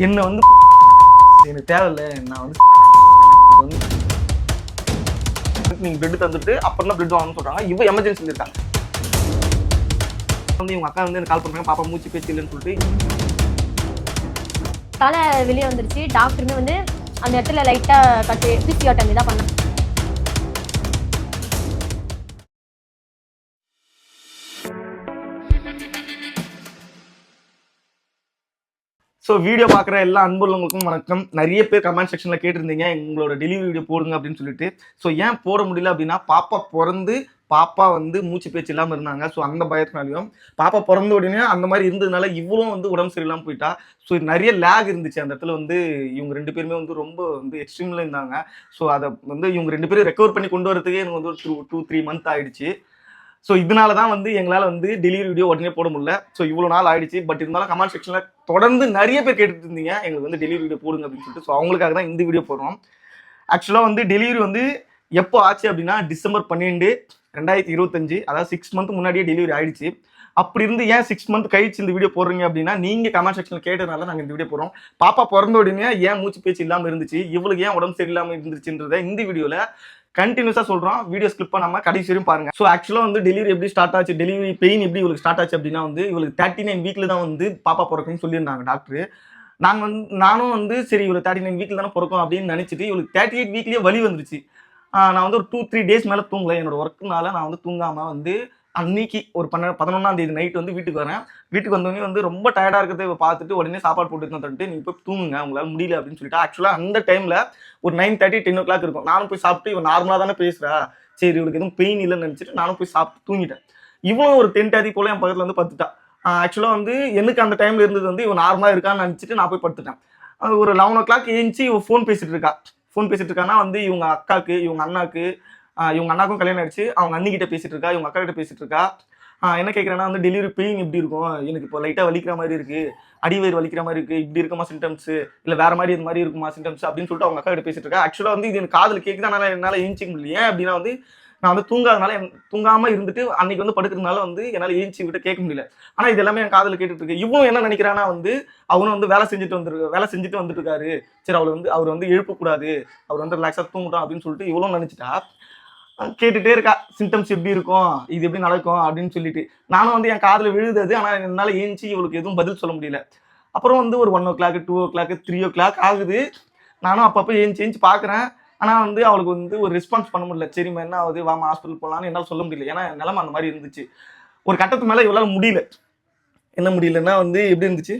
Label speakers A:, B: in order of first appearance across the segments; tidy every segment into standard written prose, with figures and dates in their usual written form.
A: என்ன வந்து எனக்கு தேவையில்ல, நான் வந்து நீங்க பிளட் தந்துட்டு அப்புறம் தான் பிளட் வாங்கணும்னு சொல்றாங்க. இவ எமர்ஜென்சி இருக்காங்க. வந்து இவங்க அக்கா வந்து எனக்கு கால் பண்றாங்க, பாப்பா மூச்சு பேச்சு இல்லைன்னு சொல்லிட்டு.
B: தலை வெளியே வந்துருச்சு. டாக்டருமே வந்து அந்த இடத்துல லைட்டா கட்டு பிசியோட்டமி தான் பண்ணாங்க.
A: ஸோ வீடியோ பார்க்குற எல்லா அன்புள்ளவங்களுக்கும் வணக்கம். நிறைய பேர் கமெண்ட் செக்ஷனில் கேட்டிருந்தீங்க உங்களோட டெலிவரி வீடியோ போடுங்க அப்படின்னு சொல்லிட்டு. ஸோ ஏன் போட முடியல அப்படின்னா, பாப்பா பிறந்து பாப்பா வந்து மூச்சு பேச்சு இல்லாமல் இருந்தாங்க. ஸோ அந்த பயத்தினாலையும் பாப்பா பிறந்த உடனே அந்த மாதிரி இருந்ததுனால இவ்வளோ வந்து உடம்பு சரியில்லாமல் போயிட்டா. ஸோ நிறைய லேக் இருந்துச்சு அந்த இடத்துல. வந்து இவங்க 2 பேருமே வந்து ரொம்ப வந்து எக்ஸ்ட்ரீமில் இருந்தாங்க. ஸோ அதை வந்து இவங்க 2 பேரும் ரெக்கவர் பண்ணி கொண்டு வரதுக்கே எனக்கு வந்து ஒரு 2-3 மந்த் ஆயிடுச்சு. ஸோ இதனால தான் வந்து எங்களால் வந்து டெலிவரி வீடியோ உடனே போட முடியல. ஸோ இவ்வளோ நாள் ஆயிடுச்சு. பட் இருந்தாலும் கமெண்ட் செக்ஷனில் தொடர்ந்து நிறைய பேர் கேட்டுட்டு இருந்தீங்க எங்களுக்கு வந்து டெலிவரி வீடியோ போடுங்க அப்படின்னு சொல்லிட்டு. ஸோ அவங்களுக்காக தான் இந்த வீடியோ போடுறோம். ஆக்சுவலாக வந்து டெலிவரி வந்து எப்போ ஆச்சு அப்படின்னா, டிசம்பர் 12, 2025, அதாவது 6 மந்த் முன்னாடியே டெலிவரி ஆயிடுச்சு. அப்படி இருந்து ஏன் 6 மந்த் கழிச்சு இந்த வீடியோ போடுறீங்க அப்படின்னா, நீங்கள் கமெண்ட் செக்ஷனில் கேட்டதுனால நாங்கள் இந்த வீடியோ போடுறோம். பாப்பா பிறந்த உடனே ஏன் மூச்சு பேச்சு இல்லாமல் இருந்துச்சு, இவளுக்கு ஏன் உடம்பு சரியில்லாமல் இருந்துச்சுன்றதை இந்த வீடியோவில் கண்டினியூஸாக சொல்கிறோம். வீடியோ ஸ்கிப் பண்ணாமல் கடைசி வரையும் பாருங்க. ஸோ ஆக்சுவலாக வந்து டெலிவரி எப்படி ஸ்டார்ட் ஆச்சு, டெலிவரி பெயின் எப்படி இவளுக்கு ஸ்டார்ட் ஆச்சு அப்படின்னா, வந்து இவளுக்கு 39 வீக்கில் தான் வந்து பாப்பா பிறக்கும்னு சொல்லியிருந்தாங்க டாக்டர். நானும் வந்து சரி இவளுக்கு 39 வீக்கில் தானே பிறக்கும் அப்படின்னு நினச்சிட்டு, இவளுக்கு 38 வீக்லேயே வலி வந்துருச்சு. நான் வந்து ஒரு 2-3 டேஸ் மேலே தூங்கலை. என்னோட ஒர்க்குனால நான் வந்து தூங்காமல் வந்து அன்னைக்கு ஒரு 11ஆம் தேதி நைட் வந்து வீட்டுக்கு வரேன். வீட்டுக்கு வந்தோடனே வந்து ரொம்ப டயர்டாக இருக்கிறத பார்த்துட்டு உடனே சாப்பாடு போட்டு தந்துட்டு, நீங்கள் போய் தூங்குங்க, உங்களால் முடியல அப்படின்னு சொல்லிட்டு. ஆக்சுவலாக அந்த டைமில் ஒரு 9:30, 10 o'clock இருக்கும். நானும் போய் சாப்பிட்டு, இவன் நார்மலாக தானே பேசுகிறா, சரி இவளுக்கு எதுவும் பெயின் இல்லைன்னு நினச்சிட்டு நானும் போய் சாப்பிட்டு தூங்கிட்டேன். இவனும் ஒரு 10:30 போல என் பக்கத்தில் வந்து படுத்துட்டா. ஆக்சுவலாக வந்து எனக்கு அந்த டைமில் இருந்தது வந்து இவன் நார்மலாக இருக்கான்னு நினச்சிட்டு நான் போய் படுத்துட்டேன். ஒரு 11 o'clock ஏஞ்சி இவன் ஃபோன் பேசிட்டு இருக்கான்னா வந்து இவங்க அக்காவுக்கு, இவங்க அண்ணாக்கும் கல்யாணம் ஆயிடுச்சு. அவங்க அண்ணிக்கிட்ட பேசிட்டு இருக்கா, இவங்க அக்கா கிட்ட பேசிட்டு இருக்கா. என்ன கேட்குறேன்னா வந்து டெலிவரி பெயின் எப்படி இருக்கும், எனக்கு இப்போ லைட்டாக வலிக்கிற மாதிரி இருக்கு, அடிவயிறு வலிக்கிற மாதிரி இருக்கு, இப்படி இருக்குமா சிம்டம்ஸ், இல்லை வேற மாதிரி இது மாதிரி இருக்குமா சிம்டம்ஸ் அப்படின்னு சொல்லிட்டு அவங்க அக்கா கிட்ட பேசிட்டு இருக்கா. ஆக்சுவலாக வந்து இது எனக்கு காதில் கேட்குது. என்னால் ஏஞ்சிக்க முடியல. ஏன் அப்படின்னா வந்து நான் வந்து தூங்காமல் இருந்துட்டு அன்னைக்கு வந்து படுக்கிறதுனால வந்து என்னால் ஏஞ்சி விட்டு கேட்க முடியல. ஆனால் இது எல்லாமே என் காதில் கேட்டுட்டு இருக்கு. இவனும் என்ன நினைக்கிறான்னா வந்து அவனும் வந்து வேலை செஞ்சுட்டு வந்துட்டு இருக்காரு, சரி அவர் வந்து எழுப்பக்கூடாது, அவர் வந்து ரிலாக்ஸாக தூங்கட்டும் அப்படின்னு சொல்லிட்டு இவளும் நினச்சிட்டா. கேட்டுட்டே இருக்கா, சிம்டம்ஸ் எப்படி இருக்கும், இது எப்படி நடக்கும் அப்படின்னு சொல்லிட்டு. நானும் வந்து என் காதில் விழுது. ஆனால் என்னால் ஏஞ்சி இவளுக்கு எதுவும் பதில் சொல்ல முடியல. அப்புறம் வந்து ஒரு 1 o'clock, 2 o'clock, 3 o'clock ஆகுது. நானும் அப்பப்போ ஏஞ்சி பார்க்குறேன். ஆனால் வந்து அவளுக்கு வந்து ஒரு ரெஸ்பான்ஸ் பண்ண முடியல. சரிம்மா என்ன ஆகுது, வாமா ஹாஸ்பிட்டல் போகலான்னு என்னால் சொல்ல முடியல. ஏன்னா நிலைமை அந்த மாதிரி இருந்துச்சு. ஒரு கட்டத்து மேலே இவளால் முடியல. என்ன முடியலன்னா வந்து எப்படி இருந்துச்சு,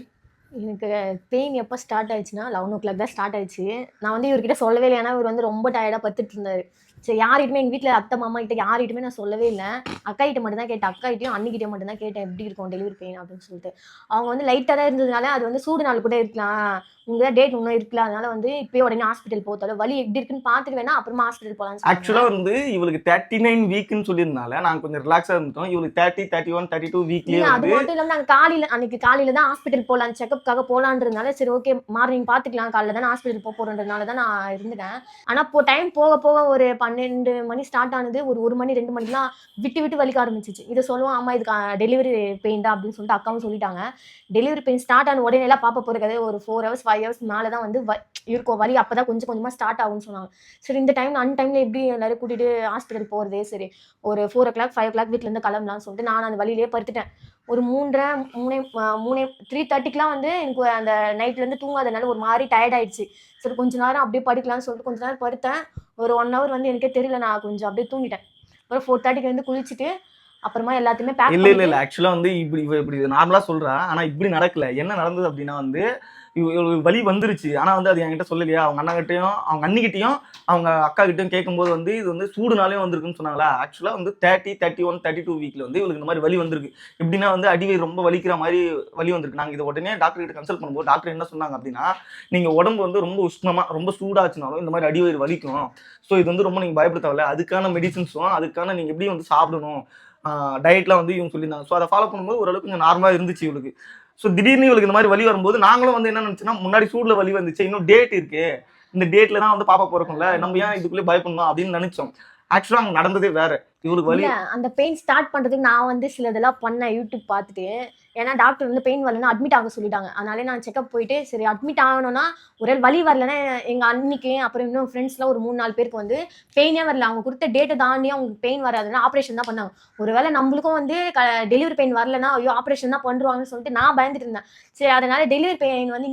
B: எனக்கு பெயின் எப்போ ஸ்டார்ட் ஆயிடுச்சுன்னா 11 o'clock தான் ஸ்டார்ட் ஆயிடுச்சு. நான் வந்து இவர்கிட்ட சொல்லவே இல்லை. ஏன்னா இவர் வந்து ரொம்ப டயர்டாக படுத்துட்டு இருந்தாரு. சரி யார்கிட்டயுமே எங்கள் வீட்டில் அத்தை மாமா கிட்ட யார்கிட்டயுமே நான் சொல்லவே இல்லை. அக்கா கிட்ட மட்டும் தான் கேட்டேன். அக்காகிட்டையும் அண்ணிக்கிட்டே மட்டும் தான் கேட்டேன் எப்படி இருக்கும் டெலிவரி பெயின் அப்படின்னு சொல்லிட்டு. அவங்க வந்து லைட்டாக தான் இருந்ததுனால அது வந்து சூடு நாள் கூட இருக்கலாம், உங்க டேட் இன்னும் இருக்குல்ல, அதனால வந்து இப்போயே உடனே ஹாஸ்பிட்டல் போத்தால வலி எப்படி இருக்குன்னு பார்த்துட்டு வேணா அப்புறமா ஹாஸ்பிட்டல் போகலான்னு.
A: ஆக்சுவலாக வந்து இவளுக்கு 39 வீக்குன்னு சொல்லியிருந்தால நாங்கள் கொஞ்சம் ரிலாக்ஸாக இருந்தோம். இவளுக்கு 30, 31, 32 வீக்லேயே
B: அது மட்டும் இல்லாமல் நாங்கள் அன்னைக்கு காலையில் தான் ஹாஸ்பிட்டல் போகலாம், செக்கப்புக்காக போகலான்றதுனால சரி ஓகே மார்னிங் பார்த்துக்கலாம், காலையில் தான் ஹாஸ்பிட்டல் போகிறதுனால தான் நான் இருந்துட்டேன். ஆனால் டைம் போக போக ஒரு 12 மணி ஸ்டார்ட் ஆனது, ஒரு 1 மணி 2 மணிக்கெலாம் விட்டு விட்டு வலிக்க ஆரம்பிச்சிச்சு. இதை சொல்லுவோம், ஆமாம் இதுக்கு டெலிவரி பெயின் தான் அப்படின்னு சொல்லிட்டு அக்காவும் சொல்லிட்டாங்க. டெலிவரி பெயின் ஸ்டார்ட் ஆன உடனே எல்லாம் பாப்பா போகிறதே ஒரு 4 hours 5 hours மேலே தான் வந்து இருக்கும் வலி. அப்போ தான் கொஞ்சம் கொஞ்சமாக ஸ்டார்ட் ஆகும்னு சொன்னாங்க. சரி இந்த டைமில் எப்படி எல்லாரும் கூட்டிகிட்டு ஹாஸ்பிட்டல் போகிறதே, சரி ஒரு 4 o'clock 5 o'clock வீட்டிலேருந்து கிளம்பலாம்னு சொல்லிட்டு நான் அந்த வழியிலே படுத்துட்டேன். ஒரு 3:30 வந்து எனக்கு அந்த நைட்லேருந்து தூங்காதனால ஒரு மாதிரி டயர்ட் ஆயிடுச்சு. சரி கொஞ்ச நேரம் அப்படியே படுக்கலாம்னு சொல்லிட்டு கொஞ்ச நேரம் படுத்தேன். ஒரு 1 hour வந்து எனக்கே தெரியல, நான் கொஞ்சம் அப்படியே தூங்கிட்டேன். அப்புறம் 4:30 வந்து குளிச்சுட்டு அப்புறமா எல்லாத்தையுமே பேக்
A: இல்ல ஆக்சுவலாக வந்து இப்படி நார்மலாக சொல்கிறா. ஆனால் இப்படி நடக்கல. என்ன நடந்தது அப்படின்னா வந்து இவளுக்கு வலி வந்துருச்சு. ஆனால் வந்து அது என்கிட்ட சொல்லலையா. அவங்க அண்ணாகிட்டையும் அவங்க அண்ணிக்கிட்டையும் அவங்க அக்கா கிட்டையும் கேட்கும்போது வந்து இது வந்து சூடுனாலே வந்திருக்குன்னு சொன்னாங்களா. ஆக்சுவலாக வந்து 30, 31, 32 வீக்கில் வந்து இவளுக்கு இந்த மாதிரி வலி வந்திருக்கு. எப்படின்னா வந்து அடிவயிறு ரொம்ப வலிக்கிற மாதிரி வலி வந்திருக்கு. நாங்கள் இதை உடனே டாக்டர் கிட்ட கன்சல்ட் பண்ணும்போது டாக்டர் என்ன சொன்னாங்க அப்படின்னா, நீங்கள் உடம்பு வந்து ரொம்ப உஷ்ணமாக ரொம்ப சூடாச்சுனாலும் இந்த மாதிரி அடிவயிறு வலிக்கும். ஸோ இது வந்து ரொம்ப நீங்கள் பயப்பட தேவையில்ல. அதுக்கான மெடிசின்ஸும் அதுக்கான நீங்கள் எப்படி வந்து சாப்பிடணும், டயட்லாம் வந்து இவங்க சொல்லியிருந்தாங்க. ஸோ அதை ஃபாலோ பண்ணும்போது ஓரளவுக்கு கொஞ்சம் நார்மலாக இருந்துச்சு இவளுக்கு. ஸோ திடீர்னு இவளுக்கு இந்த மாதிரி வலி வரும்போது நாங்களும் வந்து என்ன நினச்சுன்னா, முன்னாடி சூடில் வலி வந்துச்சு, இன்னும் டேட் இருக்கு, இந்த டேட்டில் தான் வந்து பாப்பா பிறக்கும்ல, நம்ம ஏன் இதுக்குள்ளே பயப்படணும் அப்படின்னு நினச்சோம். ஆக்சுவலாக அங்கே நடந்ததே வேற. இவளுக்கு வலி
B: அந்த பெயின் ஸ்டார்ட் பண்ணுறதுக்கு நான் வந்து சில இதெல்லாம் பண்ணேன் யூடியூப் பார்த்துட்டு. ஏன்னா டாக்டர் வந்து பெயின் வரலன்னா அட்மிட் ஆக சொல்லிட்டாங்க. அதனால நான் செக்அப் போயிட்டு சரி அட்மிட் ஆகணும்னா ஒரே வலி வரலன்னா எங்க அண்ணிக்கு அப்புறம் இன்னும் ஃப்ரெண்ட்ஸ்லாம் ஒரு 3 4 பேருக்கு வந்து பெயினே வரல. அவங்க கொடுத்த டேட்டை தாண்டி அவங்களுக்கு பெயின் வராதுன்னா ஆப்ரேஷன் தான் பண்ணாங்க. ஒருவேளை நம்மளுக்கும் வந்து டெலிவரி பெயின் வரலன்னா ஐயோ ஆப்ரேஷன் தான் பண்றாங்கன்னு சொல்லிட்டு நான் பயந்துட்டு இருந்தேன். சரி அதனால டெலிவரி பெயின் வந்து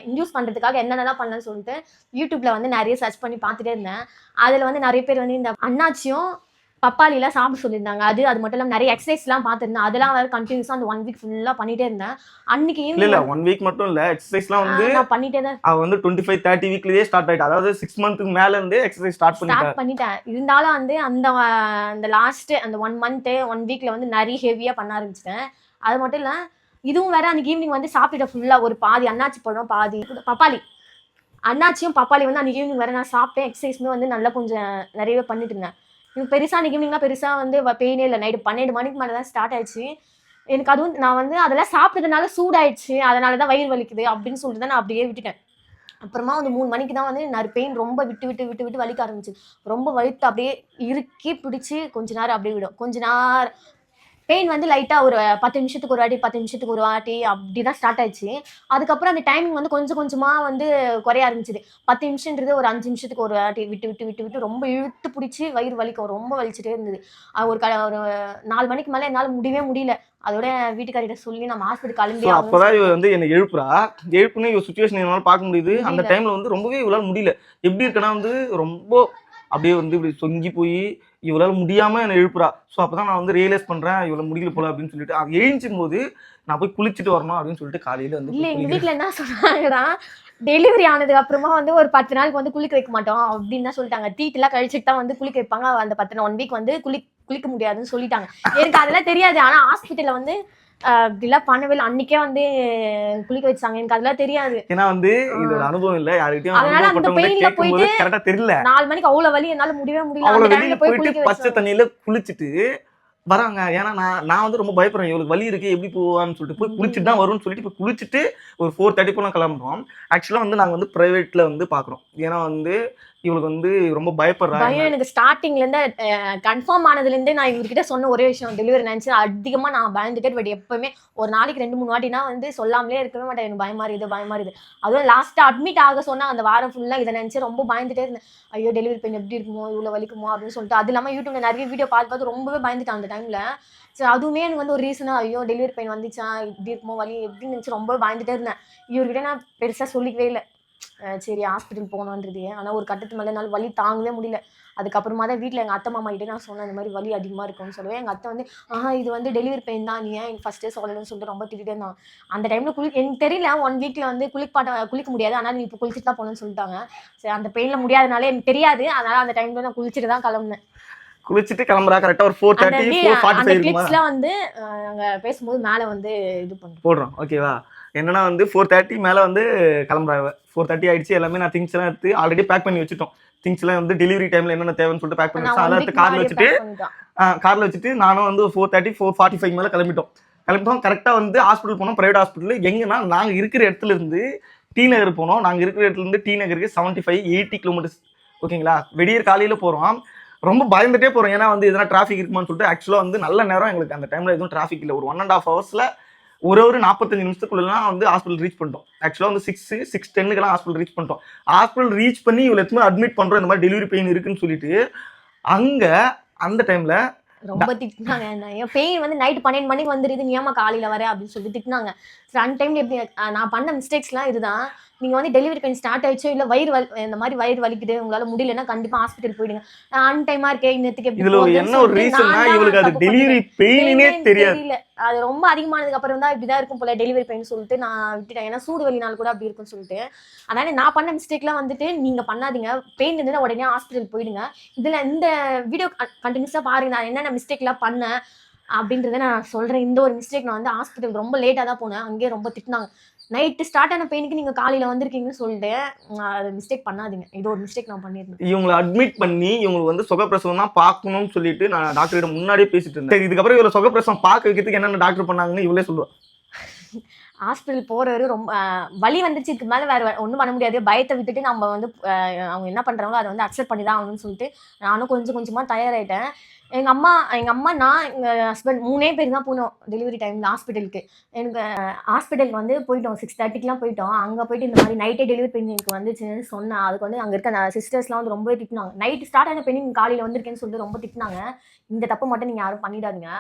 B: இன்டியூஸ் பண்றதுக்காக என்னென்னலாம் பண்ணலாம்னு சொல்லிட்டு யூடியூப்ல வந்து நிறைய சர்ச் பண்ணி பார்த்துட்டே இருந்தேன். அதுல வந்து நிறைய பேர் வந்து இந்த அன்னாச்சியும் பப்பாளிலாம் சாப்பிட சொல்லியிருந்தாங்க. அது மட்டும் இல்லாம நிறைய எக்ஸசைஸ்லாம் பார்த்துருந்தேன். அதெல்லாம் வேற கண்டினியூஸா அந்த 1 வீக் ஃபுல்லா பண்ணிட்டே இருந்தேன். அன்னைக்கு
A: இல்ல இல்ல 1 வீக் மட்டும் இல்ல, எக்ஸசைஸ்லாம் வந்து
B: நான் பண்ணிட்டே தான்
A: அவ வந்து 25 30 வீக்லயே ஸ்டார்ட் ஆயிட்டா. அதாவது 6 மந்த்க்கு மேல இருந்தே எக்ஸசைஸ் ஸ்டார்ட்
B: பண்ணிட்டேன். இருந்தாலும் வந்து அந்த லாஸ்ட் அந்த 1 மந்த் 1 வீக்ல வந்து நிறைய ஹெவியா பண்ண ஆரம்பிச்சிட்டேன். அது மட்டும் இல்ல இதுவும் வேற அன்னைக்கு ஈவினிங் வந்து சாப்பிட்டுட்டேன் ஃபுல்லா. ஒரு பாதி அன்னாச்சி பழம், பாதி பப்பாளி. அன்னாச்சியும் பப்பாளி வந்து அன்னைக்கு ஈவினிங் வேற நான் சாப்பிட்டேன். எக்ஸசைஸ்மே வந்து நல்லா கொஞ்சம் நிறையவே பண்ணிட்டு இருந்தேன். எனக்கு பெருசா அன்னைக்கு ஈவினிங்லாம் பெருசா வந்து பெயினே இல்லை. நைட்டு 12 மணிக்கு மேலே தான் ஸ்டார்ட் ஆயிடுச்சு. எனக்கு அதுவும் நான் வந்து அதெல்லாம் சாப்பிட்டதுனால சூடாயிடுச்சு, அதனால தான் வயிறு வலிக்குது அப்படின்னு சொல்லிட்டு தான் நான் அப்படியே விட்டுட்டேன். அப்புறமா வந்து 3 மணிக்கு தான் வந்து பெயின் ரொம்ப விட்டு வலிக்க ஆரம்பிச்சு. ரொம்ப வலித்து அப்படியே இறுக்கி பிடிச்சி கொஞ்ச நேரம் அப்படியே விடும். கொஞ்ச நேரம் பெயின் வந்து லைட்டா ஒரு 10 நிமிஷத்துக்கு ஒரு வாட்டி 10 நிமிஷத்துக்கு ஒரு வாட்டி அப்படிதான் ஸ்டார்ட் ஆயிடுச்சு. அதுக்கப்புறம் அந்த டைமிங் வந்து கொஞ்சம் கொஞ்சமா வந்து குறைய ஆரம்பிச்சது. 10 நிமிஷம்ன்றது ஒரு 5 நிமிஷத்துக்கு ஒரு வாட்டி விட்டு ரொம்ப இழுத்து பிடிச்சி வயிறு வலிக்கும். ரொம்ப வலிச்சுட்டே இருந்தது. ஒரு 4 மணிக்கு மேல என்னால முடியவே முடியல. அதோட வீட்டுக்காரிட்ட சொல்லி நம்ம ஹாஸ்பிட்டல் கிளம்பி
A: அப்பதான் இவ வந்து என்ன எழுப்புன்னு இவ சுச்சுவேஷன் என்னால பார்க்க முடியுது. அந்த டைம்ல வந்து ரொம்பவே இவளால முடியல. எப்படி இருக்குன்னா வந்து ரொம்ப அப்படியே வந்து இப்படி சொங்கி போய் இவளால முடியாம என்ன எழுப்புறா. ஸோ அப்பதான் நான் வந்து ரியலைஸ் பண்றேன் இவள முடியல போல அப்படின்னு சொல்லிட்டு அது எழுந்தும் போது நான் போய் குளிச்சுட்டு வரணும் அப்படின்னு சொல்லிட்டு காலையில வந்து
B: இல்ல எங்க வீட்டுல என்ன சொன்னாங்கன்னா டெலிவரி ஆனதுக்கு அப்புறமா வந்து ஒரு 10 நாளுக்கு வந்து குளிக்க வைக்க மாட்டோம் அப்படின்னு தான் சொல்லிட்டாங்க. தீட்டெல்லாம் கழிச்சுட்டு தான் வந்து குளிக்க வைப்பாங்க. அந்த 1 வீக் வந்து குளிக்க முடியாதுன்னு சொல்லிட்டாங்க. எனக்கு அதெல்லாம் தெரியாது. ஆனா ஹாஸ்பிட்டல்ல வந்து இப்படிலாம் பண்ணவே இல்லை. அன்னைக்கே வந்து குளிக்க வச்சாங்க. எனக்கு அதெல்லாம் தெரியாது.
A: ஏன்னா வந்து இது ஒரு அனுபவம் இல்ல யார்கிட்டயும்.
B: அதனால அந்த பெயின்ல போயிட்டு
A: கரெக்டா தெரியல.
B: 4 மணிக்கு அவ்வளவு வலி என்னால முடியவே முடியல.
A: அந்த டைம்ல போயிட்டு பச்சை தண்ணியில குளிச்சுட்டு வராங்க. ஏன்னா நான் வந்து ரொம்ப பயப்படுறேன். இவளுக்கு வலி இருக்கு எப்படி போவான்னு சொல்லிட்டு போய் குளிச்சுட்டு தான் வரும்னு சொல்லிட்டு போய் குளிச்சுட்டு ஒரு 4:30 போல கிளம்புறோம். ஆக்சுவலா வந்து நாங்க வந்து பிரைவேட்ல வந்து பாக்குறோம். ஏன்னா வந்து இவளுக்கு வந்து ரொம்ப பயப்படுறாங்க.
B: எனக்கு ஸ்டார்டிங்ல இருந்து கன்ஃபார்ம் ஆனதுல இருந்தே நான் இவர்கிட்ட சொன்ன ஒரே விஷயம் டெலிவரி நினைச்சு அதிகமா நான் பயந்துட்டே. பட் எப்பவுமே ஒரு நாளைக்கு 2-3 வாட்டினா வந்து சொல்லாமலே இருக்கவே மாட்டேன். எனக்கு பயமா இருக்குது. அதுவும் லாஸ்டா அட்மிட் ஆக சொன்னா அந்த வாரம் ஃபுல்லா இதை நினைச்சு ரொம்ப பயந்துட்டே இருந்தேன். ஐயோ டெலிவரி பெயின் எப்படி இருக்குமோ, இவ்வளவு வலிக்குமோ அப்படின்னு சொல்லிட்டு. அது இல்லாம யூடியூப்ல நிறைய வீடியோ பார்த்து ரொம்பவே பயந்துட்டேன் அந்த டைம்ல. சரி அதுவுமே எனக்கு வந்து ஒரு ரீசனா ஐயோ டெலிவரி பெயின் வந்துச்சா இப்படி இருக்குமோ வலி எப்படின்னு நினைச்சு ரொம்ப பயந்துட்டே இருந்தேன். இவர்கிட்ட நான் பெருசா சொல்லிக்கவே இல்லை. சரி ஹாஸ்பிட்டல் போகணுன்றது. ஆனால் ஒரு கட்டத்து மேலே என்னால் வலி தாங்கவே முடியல. அதுக்கப்புறமா தான் வீட்டில் எங்கள் அத்தை மாமா கிட்டே நான் சொன்னேன் இந்த மாதிரி வலி அதிகமாக இருக்கும்னு சொல்லுவேன். எங்கள் அத்தை வந்து இது வந்து டெலிவரி பெயின் தான், நீ ஏன் எனக்கு ஃபஸ்ட்டே சொல்லணும்னு சொல்லிட்டு ரொம்ப திட்டிகிட்டே இருந்தான். அந்த டைமில் எனக்கு தெரியல 1 வீக்கில் வந்து குளிக்க முடியாது. ஆனால் நீ இப்போ குளிச்சுட்டு தான் போகணும்னு சொல்லிட்டாங்க. சரி அந்த பெயினில் முடியாதனால எனக்கு தெரியாது. அதனால் அந்த டைமில் நான் குளிச்சுட்டு தான் கிளம்புனேன்.
A: குளிச்சுட்டு கிளம்புறா. கரெக்டா ஒரு 4:30 4:45
B: கிளிப்ஸ்லாம் வந்து நாங்க பேசும்போது மேல வந்து இது
A: போடுறோம். ஓகேவா? என்னன்னா வந்து 4:30 மேல வந்து கிளம்புறாங்க. 4:30 ஆயிடுச்சு. எல்லாமே நான் திங்ஸ் எல்லாம் எடுத்து ஆல்ரெடி பேக் பண்ணி வச்சுட்டோம். திங்ஸ் எல்லாம் வந்து டெலிவரி டைம்ல என்னென்ன தேவைன்னு சொல்லிட்டு பேக் பண்ணி வச்சு அதெல்லாம் எடுத்து கார்ல வச்சுட்டு நானும் வந்து 4:30 4:45 மேல கிளம்பிட்டோம். கரெக்டா வந்து ஹாஸ்பிட்டல் போனோம். Private hospital. எங்கன்னா நாங்க இருக்கிற இடத்துல இருந்து டி நகர் போனோம். நாங்க இருக்கிற இடத்துல இருந்து டி நகருக்கு 75-80 கிலோமீட்டர்ஸ். ஓகேங்களா? விடியற் காலையில போறோம். ரொம்ப பயந்துட்டே போறோம். ஏன்னா வந்து எதனா டிராஃபிக் இருக்குமான்னு சொல்லிட்டு. ஆக்சுவலா வந்து நல்ல நேரம் எங்களுக்கு அந்த டைம்ல எதுவும் டிராஃபிக் இல்லை. ஒரு 1.5 ஹவர்ஸ்ல ஒரு 45 நிமிஷத்துக்குள்ளலாம் வந்து ஹாஸ்பிட்டல் ரீச் பண்ணிட்டோம். ஆக்சுவலா வந்து 6:10 ஹாஸ்பிட்டல் ரீச் பண்ணிட்டோம். ஹாஸ்பிட்டல் ரீச் பண்ணி இவ்வளவு எத்தனை அட்மிட் பண்றோம் இந்த மாதிரி டெலிவரி பெயின் இருக்குன்னு சொல்லிட்டு. அங்க அந்த டைம்ல
B: ரொம்ப திட்டினாங்க. என் பெயின் வந்து நைட் 12 மணிக்கு வந்துருது, நீ ஏமா காலையில வர அப்படின்னு சொல்லிட்டு திட்டினாங்க. சரி அந்த டைம்ல எப்படி நான் பண்ண மிஸ்டேக்ஸ்லாம் இதுதான். நீங்க வந்து டெலிவரி பெயின் ஸ்டார்ட் ஆயிடுச்சோ இல்ல இந்த மாதிரி வயிறு வலிக்குது உங்களால முடியலன்னா கண்டிப்பா ஹாஸ்பிட்டல் போயிடுங்க. அன்டைமா இருக்கே இன்னத்துக்கு
A: இதுல என்ன ஒரு ரீசன்னா இவளுக்கு அது டெலிவரி பெயினே தெரியல.
B: அது ரொம்ப அதிகமானதுக்கு அப்புறம் தான் இப்படிதான் இருக்கும் போல டெலிவரி பெயின் சொல்லிட்டு நான் விட்டுட்டேன். ஏன்னா சூடு வலினால கூட அப்படி இருக்கும்னு சொல்லிட்டு. அதனால நான் பண்ண மிஸ்டேக்லாம் வந்துட்டு நீங்க பண்ணாதீங்க. பெயின் இருந்ததுன்னா உடனே ஹாஸ்பிட்டல் போயிடுங்க. இதுல இந்த வீடியோ கண்டினியூஸா பாருங்க நான் என்னென்ன மிஸ்டேக்லாம் பண்ணேன் அப்படின்றத நான் சொல்றேன். இந்த ஒரு மிஸ்டேக் நான் வந்து ஹாஸ்பிட்டல் ரொம்ப லேட்டா தான் போனேன். அங்கேயே ரொம்ப திட்டினாங்க. நைட்டு ஸ்டார்ட் ஆன பெயினுக்கு நீங்க காலையில வந்திருக்கீங்கன்னு சொல்லிட்டு அது மிஸ்டேக் பண்ணாதீங்க. இது ஒரு மிஸ்டேக் நான் பண்ணிருந்தேன்.
A: இவங்களை அட்மிட் பண்ணி இவங்களுக்கு வந்து சுகப்பிரசவம் தான் பார்க்கணும்னு சொல்லிட்டு நான் டாக்டர் கிட்ட முன்னாடியே பேசிட்டு இருந்தேன். இதுக்கப்புறம் இவ்வளவு சுகப்பிரசவம் பார்க்க வைக்கிறதுக்கு என்னென்ன டாக்டர் பண்ணாங்கன்னு இவளே சொல்லுவா.
B: ஹாஸ்பிட்டல் போறவரு ரொம்ப வலி வந்துச்சு, இதுக்கு மேல வேற ஒண்ணும் பண்ண முடியாது, பயத்தை விட்டுட்டு நம்ம வந்து அவங்க என்ன பண்றாங்களோ அதை வந்து அக்செப்ட் பண்ணி தான் ஆகணும்னு சொல்லிட்டு நானும் கொஞ்சம் கொஞ்சமா தயாராயிட்டேன். எங்க அம்மா நான் எங்க ஹஸ்பண்ட் 3 பேர் தான் போனோம் டெலிவரி டைம்ல ஹாஸ்பிட்டலுக்கு. எனக்கு ஹாஸ்பிட்டலுக்கு வந்து போயிட்டோம், 6:30க்குலாம் போயிட்டோம். அங்க போயிட்டு இந்த மாதிரி நைட்டே டெலிவரி பெயின் எனக்கு வந்துச்சுன்னு சொன்னேன். அதுக்கு வந்து அங்க இருக்க சிஸ்டர்ஸ்லாம் வந்து ரொம்பவே திட்டினாங்க. நைட் ஸ்டார்ட் ஆன பெயின் காலையில வந்திருக்கேன்னு சொல்லிட்டு ரொம்ப திட்டினாங்க. இந்த தப்பு மட்டும் நீங்க யாரும் பண்ணிடாதீங்க.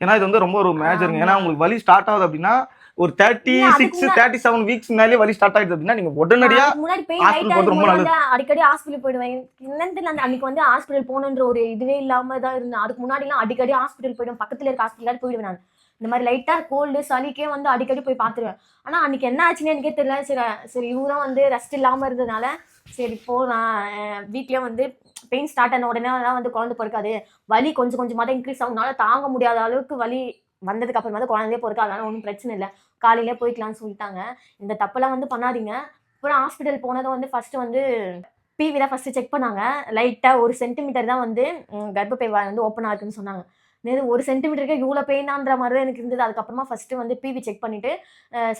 A: ஏன்னா இது வந்து ரொம்ப ஒரு மேஜருங்க. ஏன்னா உங்களுக்கு வலி ஸ்டார்ட் ஆகுது அப்படின்னா ஒரு
B: இல்ல, அதுக்கு
A: 36 37 வீக்ஸ் மேலே வலி ஸ்டார்ட் ஆயிடுது அப்படின்னா நீங்க உடனடியா
B: அதுக்கு முன்னாடி பெயின்
A: ஹாஸ்பிட்டல்
B: லைட்டா
A: போறது ரொம்ப
B: இருக்கும்போது
A: நல்லது.
B: வந்து அடிக்கடி ஹாஸ்பிட்டல் போயிடுவேன். என்னன்னு தெரியல, அன்னைக்கு வந்து ஹாஸ்பிட்டல் போகணுன்ற ஒரு இதுவே இல்லாம தான் இருந்தேன். அதுக்கு முன்னாடிலாம் அடிக்கடி ஹாஸ்பிட்டல் போயிடுவேன், பக்கத்துல இருக்க ஹாஸ்பிட்டல் போயிடுவேன் நான். இந்த மாதிரி லைட்டா கோல்டு சளிக்கே வந்து அடிக்கடி போய் பார்த்துருவேன். ஆனா அன்னைக்கு என்ன ஆச்சுன்னு எனக்கே தெரியல. சரி சரி இவங்க வந்து ரெஸ்ட் இல்லாம இருந்ததுனால சரி போலாம், வீட்லயே வந்து பெயின் ஸ்டார்ட் ஆன உடனே வந்து குழந்தை பிறக்காது, வலி கொஞ்சம் கொஞ்சமா தான் இன்க்ரீஸ் ஆகுனால தாங்க முடியாத அளவுக்கு வலி வந்ததுக்கு அப்புறமா தான் குழந்தையே பிறக்க, அதனால ஒன்றும் பிரச்சனை இல்லை, காலையிலே போய்க்கலாம்னு சொல்லிட்டாங்க. இந்த தப்பெல்லாம் வந்து பண்ணாதீங்க. அப்புறம் ஹாஸ்பிட்டல் போனதும் வந்து ஃபர்ஸ்ட் வந்து பிவி தான் ஃபர்ஸ்ட் செக் பண்ணாங்க. லைட்டா 1 சென்டிமீட்டர் தான் வந்து கர்ப்பப்பை வந்து ஓப்பன் ஆகுதுன்னு சொன்னாங்க. நேரு 1 சென்டிமீட்டருக்கே இவ்வளோ பெயினான்ற மாதிரி தான் எனக்கு இருந்தது. அதுக்கப்புறமா ஃபர்ஸ்ட் வந்து பிவி செக் பண்ணிட்டு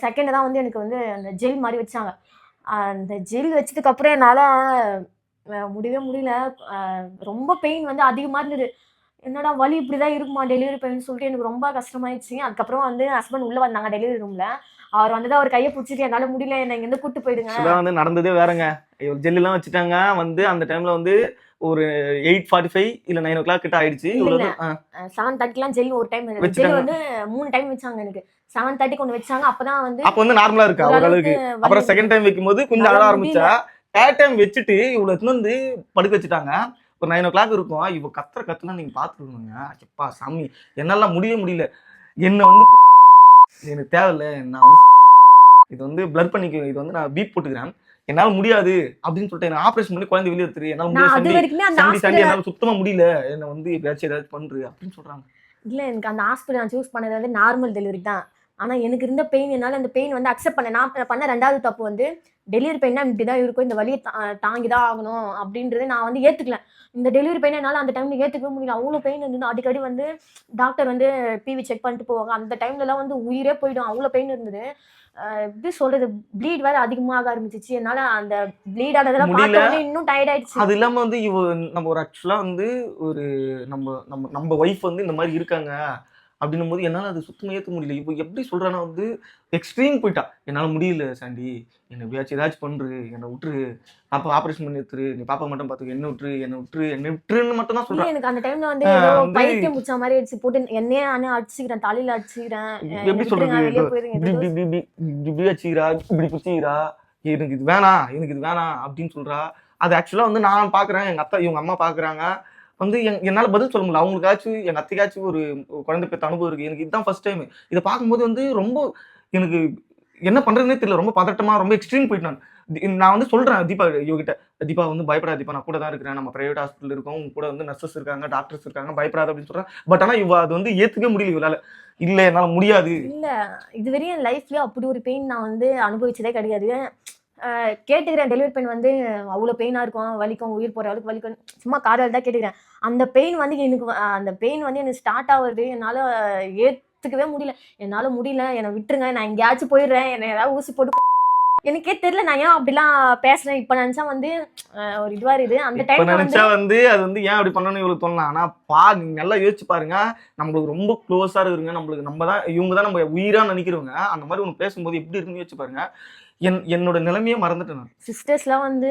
B: செகண்ட் தான் வந்து எனக்கு வந்து அந்த ஜெல் மாதிரி வச்சாங்க. அந்த ஜெல் வச்சதுக்கு அப்புறம் என்னால முடியவே முடியல. ரொம்ப பெயின் வந்து அதிகமா இருந்தது. என்னடா வலி இப்படிதான் இருக்குமா டெலிவரி பெயின் சொல்லிட்டு எனக்கு ரொம்ப கஷ்டமாயிடுச்சு. அதுக்கப்புறம் வந்து ஹஸ்பண்ட் உள்ள வந்தாங்க டெலிவரி ரூம்ல. அவர் வந்தது அவர் கையை பிடிச்சிட்டு என்னால முடியல, என்னை இங்கிருந்து கூட்டு போயிடுங்க.
A: ஆக்சுவலா வந்து நடந்ததே வேறங்க. ஜெல்லாம் வச்சுட்டாங்க வந்து அந்த டைம்ல வந்து ஒரு 8:45 இல்ல 9 o'clock கிட்ட ஆயிடுச்சு.
B: இல்ல
A: இவ்வளவு
B: 7:30க்குலாம் ஜெல் ஒரு டைம் ஜெல்
A: வச்சுட்டாங்க.
B: வந்து 3 டைம் வச்சாங்க எனக்கு. 7:30க்கு ஒன்று வச்சாங்க. அப்பதான் வந்து
A: அப்ப வந்து நார்மலா இருக்கா
B: ஓரளவுக்கு
A: ஓரளவுக்கு.
B: வலி
A: அப்புறம்
B: இருந்தது.
A: செகண்ட் டைம் வைக்கும்போது கொஞ்சம் அழ
B: என்னால
A: ஆரம்பிச்சா,
B: முடியல.
A: தேர்ட் டைம் வச்சுட்டு இவ்வளவு எடுத்துன்னு வந்து படுக்க வச்சுட்டாங்க. ஒரு 9 o'clock இருக்கும். இவ கத்துனா நீங்க பாத்துக்கணுங்க. எப்பா சாமி என்னால முடியல. என்ன வந்து எனக்கு தேவையில்ல. நான் வந்து இது வந்து பிளர் பண்ணிக்க, இது வந்து நான் பீட் போட்டுக்கிறேன். என்னால முடியாது அப்படின்னு சொல்லிட்டு என்ன ஆபரேஷன் பண்ணி குழந்தை வெளியே எடுத்துரு. என்னால
B: நான்
A: முடியாது
B: அது
A: சண்டி
B: வரைக்குமே அந்த
A: சண்டி
B: ஹாஸ்பிட்டல்
A: என்னால சுத்தமா முடியல. என்ன வந்து எப்பயாச்சும் ஏதாவது பண்று அப்படின்னு சொல்றாங்க.
B: இல்ல, எனக்கு அந்த ஹாஸ்பிட்டல் நான் சூஸ் பண்ணது வந்து நார்மல் டெலிவரி தான். ஆனா எனக்கு இருந்த பெயின் என்னால அந்த பெயின் வந்து அக்செப்ட் பண்ணேன். நான் பண்ண 2வது தப்பு வந்து டெலிவரி பெயின்னா இப்படிதான் இருக்கும், இந்த வலியை தாங்கி தான் ஆகணும் அப்படின்றத நான் வந்து ஏத்துக்கல. இந்த டெலிவரி பெயினை என்னால அந்த டைம்ல ஏத்துக்கவே முடியல. அவ்வளோ பெயின் இருந்தது. அடிக்கடி வந்து டாக்டர் வந்து பிவி செக் பண்ணிட்டு போவாங்க. அந்த டைம்ல எல்லாம் வந்து உயிரே போயிடும், அவ்வளோ பெயின் இருந்தது. எப்படி சொல்றது, ப்ளீட் வேற அதிகமாக ஆரம்பிச்சிச்சு. என்னால அந்த ப்ளீட் ஆனதெல்லாம்
A: முடியல.
B: பார்த்த உடனே இன்னும் டயர்ட் ஆயிடுச்சு.
A: அது இல்லாம வந்து நம்ம ஒரு ஆக்சுவலா வந்து ஒரு நம்ம நம்ம நம்ம ஒய்ஃப் வந்து இந்த மாதிரி இருக்காங்க அப்படின்னும் போது என்னால அது சுத்தமா ஏத்துக்க முடியல. இப்போ எப்படி சொல்றானா வந்து எக்ஸ்ட்ரீம் போயிட்டா. என்னால முடியல சாண்டி, என்ன எப்படியாச்சும் ஏதாச்சும் பண்று, என்னை விட்டுரு, பாப்பா ஆபரேஷன் பண்ணி எடுத்துரு, நீ பாப்பா மட்டும் பாத்துக்க, என்ன விட்டுருன்னு மட்டும் தான்
B: இல்ல,
A: சொல்றான்.
B: எனக்கு அந்த டைம்ல வந்து ஏதோ
A: வந்து
B: பைத்தியம் பிடிச்ச மாதிரி ஆயிடுச்சு. போட்டு என்னையே நானே அடிச்சுக்கிறேன், தலையில அடிச்சுக்கிறேன். என்னை
A: எப்படி
B: விட்டுருங்க,
A: சொல்றது,
B: வெளியே போயிருங்க.
A: இப்படி
B: ஏதோ
A: இப்படி இப்படி இப்படி இப்படி வச்சுக்கிறா, இப்படி பிடிச்சிக்கிறா, எனக்கு இது வேணாம் அப்படின்னு சொல்றா. அது ஆக்சுவலா வந்து நான் பாக்குறேன், எங்க அத்தா இவங்க அம்மா பாக்குறாங்க. வந்து என்னால பதில் சொல்ல முடியல. அவங்களுக்காச்சும் எங்க அத்தைக்காச்சும் ஒரு குழந்தை பெத்த அனுபவம் இருக்கு. எனக்கு இதுதான் ஃபர்ஸ்ட் டைம். இதை பார்க்கும்போது வந்து ரொம்ப எனக்கு என்ன பண்றதுன்னே தெரியல. ரொம்ப பதட்டமா ரொம்ப எக்ஸ்ட்ரீம் போயிட்டு நான் வந்து சொல்றேன் தீபா இவகிட்ட, தீபா வந்து பயப்படாத தீபா, நான் கூட தான் இருக்கிறேன், நம்ம பிரைவேட் ஹாஸ்பிட்டல் இருக்கோம், உங்க கூட வந்து நர்சஸ் இருக்காங்க, டாக்டர்ஸ் இருக்காங்க, பயப்படாத அப்படின்னு சொல்றேன். பட் ஆனா இவ அது வந்து ஏத்துக்கவே முடியல இவளால. இல்ல என்னால முடியாது.
B: இல்ல, இதுவரையும் என் லைஃப்ல அப்படி ஒரு பெயின் நான் வந்து அனுபவிச்சதே கிடையாது. கேட்டுக்கிறேன், டெலிவரி பெயின் வந்து அவ்வளோ பெயினா இருக்கும், வலிக்கும், உயிர் போற அளவுக்கு வலிக்கும், சும்மா காதல் தான் கேட்டுக்கிறேன். அந்த பெயின் வந்து எனக்கு அந்த பெயின் வந்து எனக்கு ஸ்டார்ட் ஆகுது, என்னால ஏத்துக்கவே முடியல. என்னால முடியல, என்னை விட்டுருங்க, நான் எங்கேயாச்சும் போயிடுறேன், என்னை ஏதாவது ஊசி போட்டு எனக்கே தெரியல நான் ஏன் அப்படிலாம் பேசுறேன். இப்ப நினைச்சா வந்து ஒரு இதுவா இருக்குது. அந்த
A: இப்ப
B: டைம்ல வந்து
A: நினைச்சா வந்து அது வந்து ஏன் அப்படி பண்ணணும்னு இவளுக்கு தோணலாம். ஆனா நீங்க நல்லா யோசிச்சு பாருங்க. நம்மளுக்கு ரொம்ப க்ளோஸா இருக்குங்க, நம்மளுக்கு இவங்க தான் நம்ம உயிரா நினைக்கிறவங்க. அந்த மாதிரி ஒண்ணு பேசும்போது எப்படி இருக்குன்னு யோசிச்சு பாருங்க. என்னோட நிலைமையே மறந்துட்டேன் நான்.
B: சிஸ்டர்ஸ்லாம் வந்து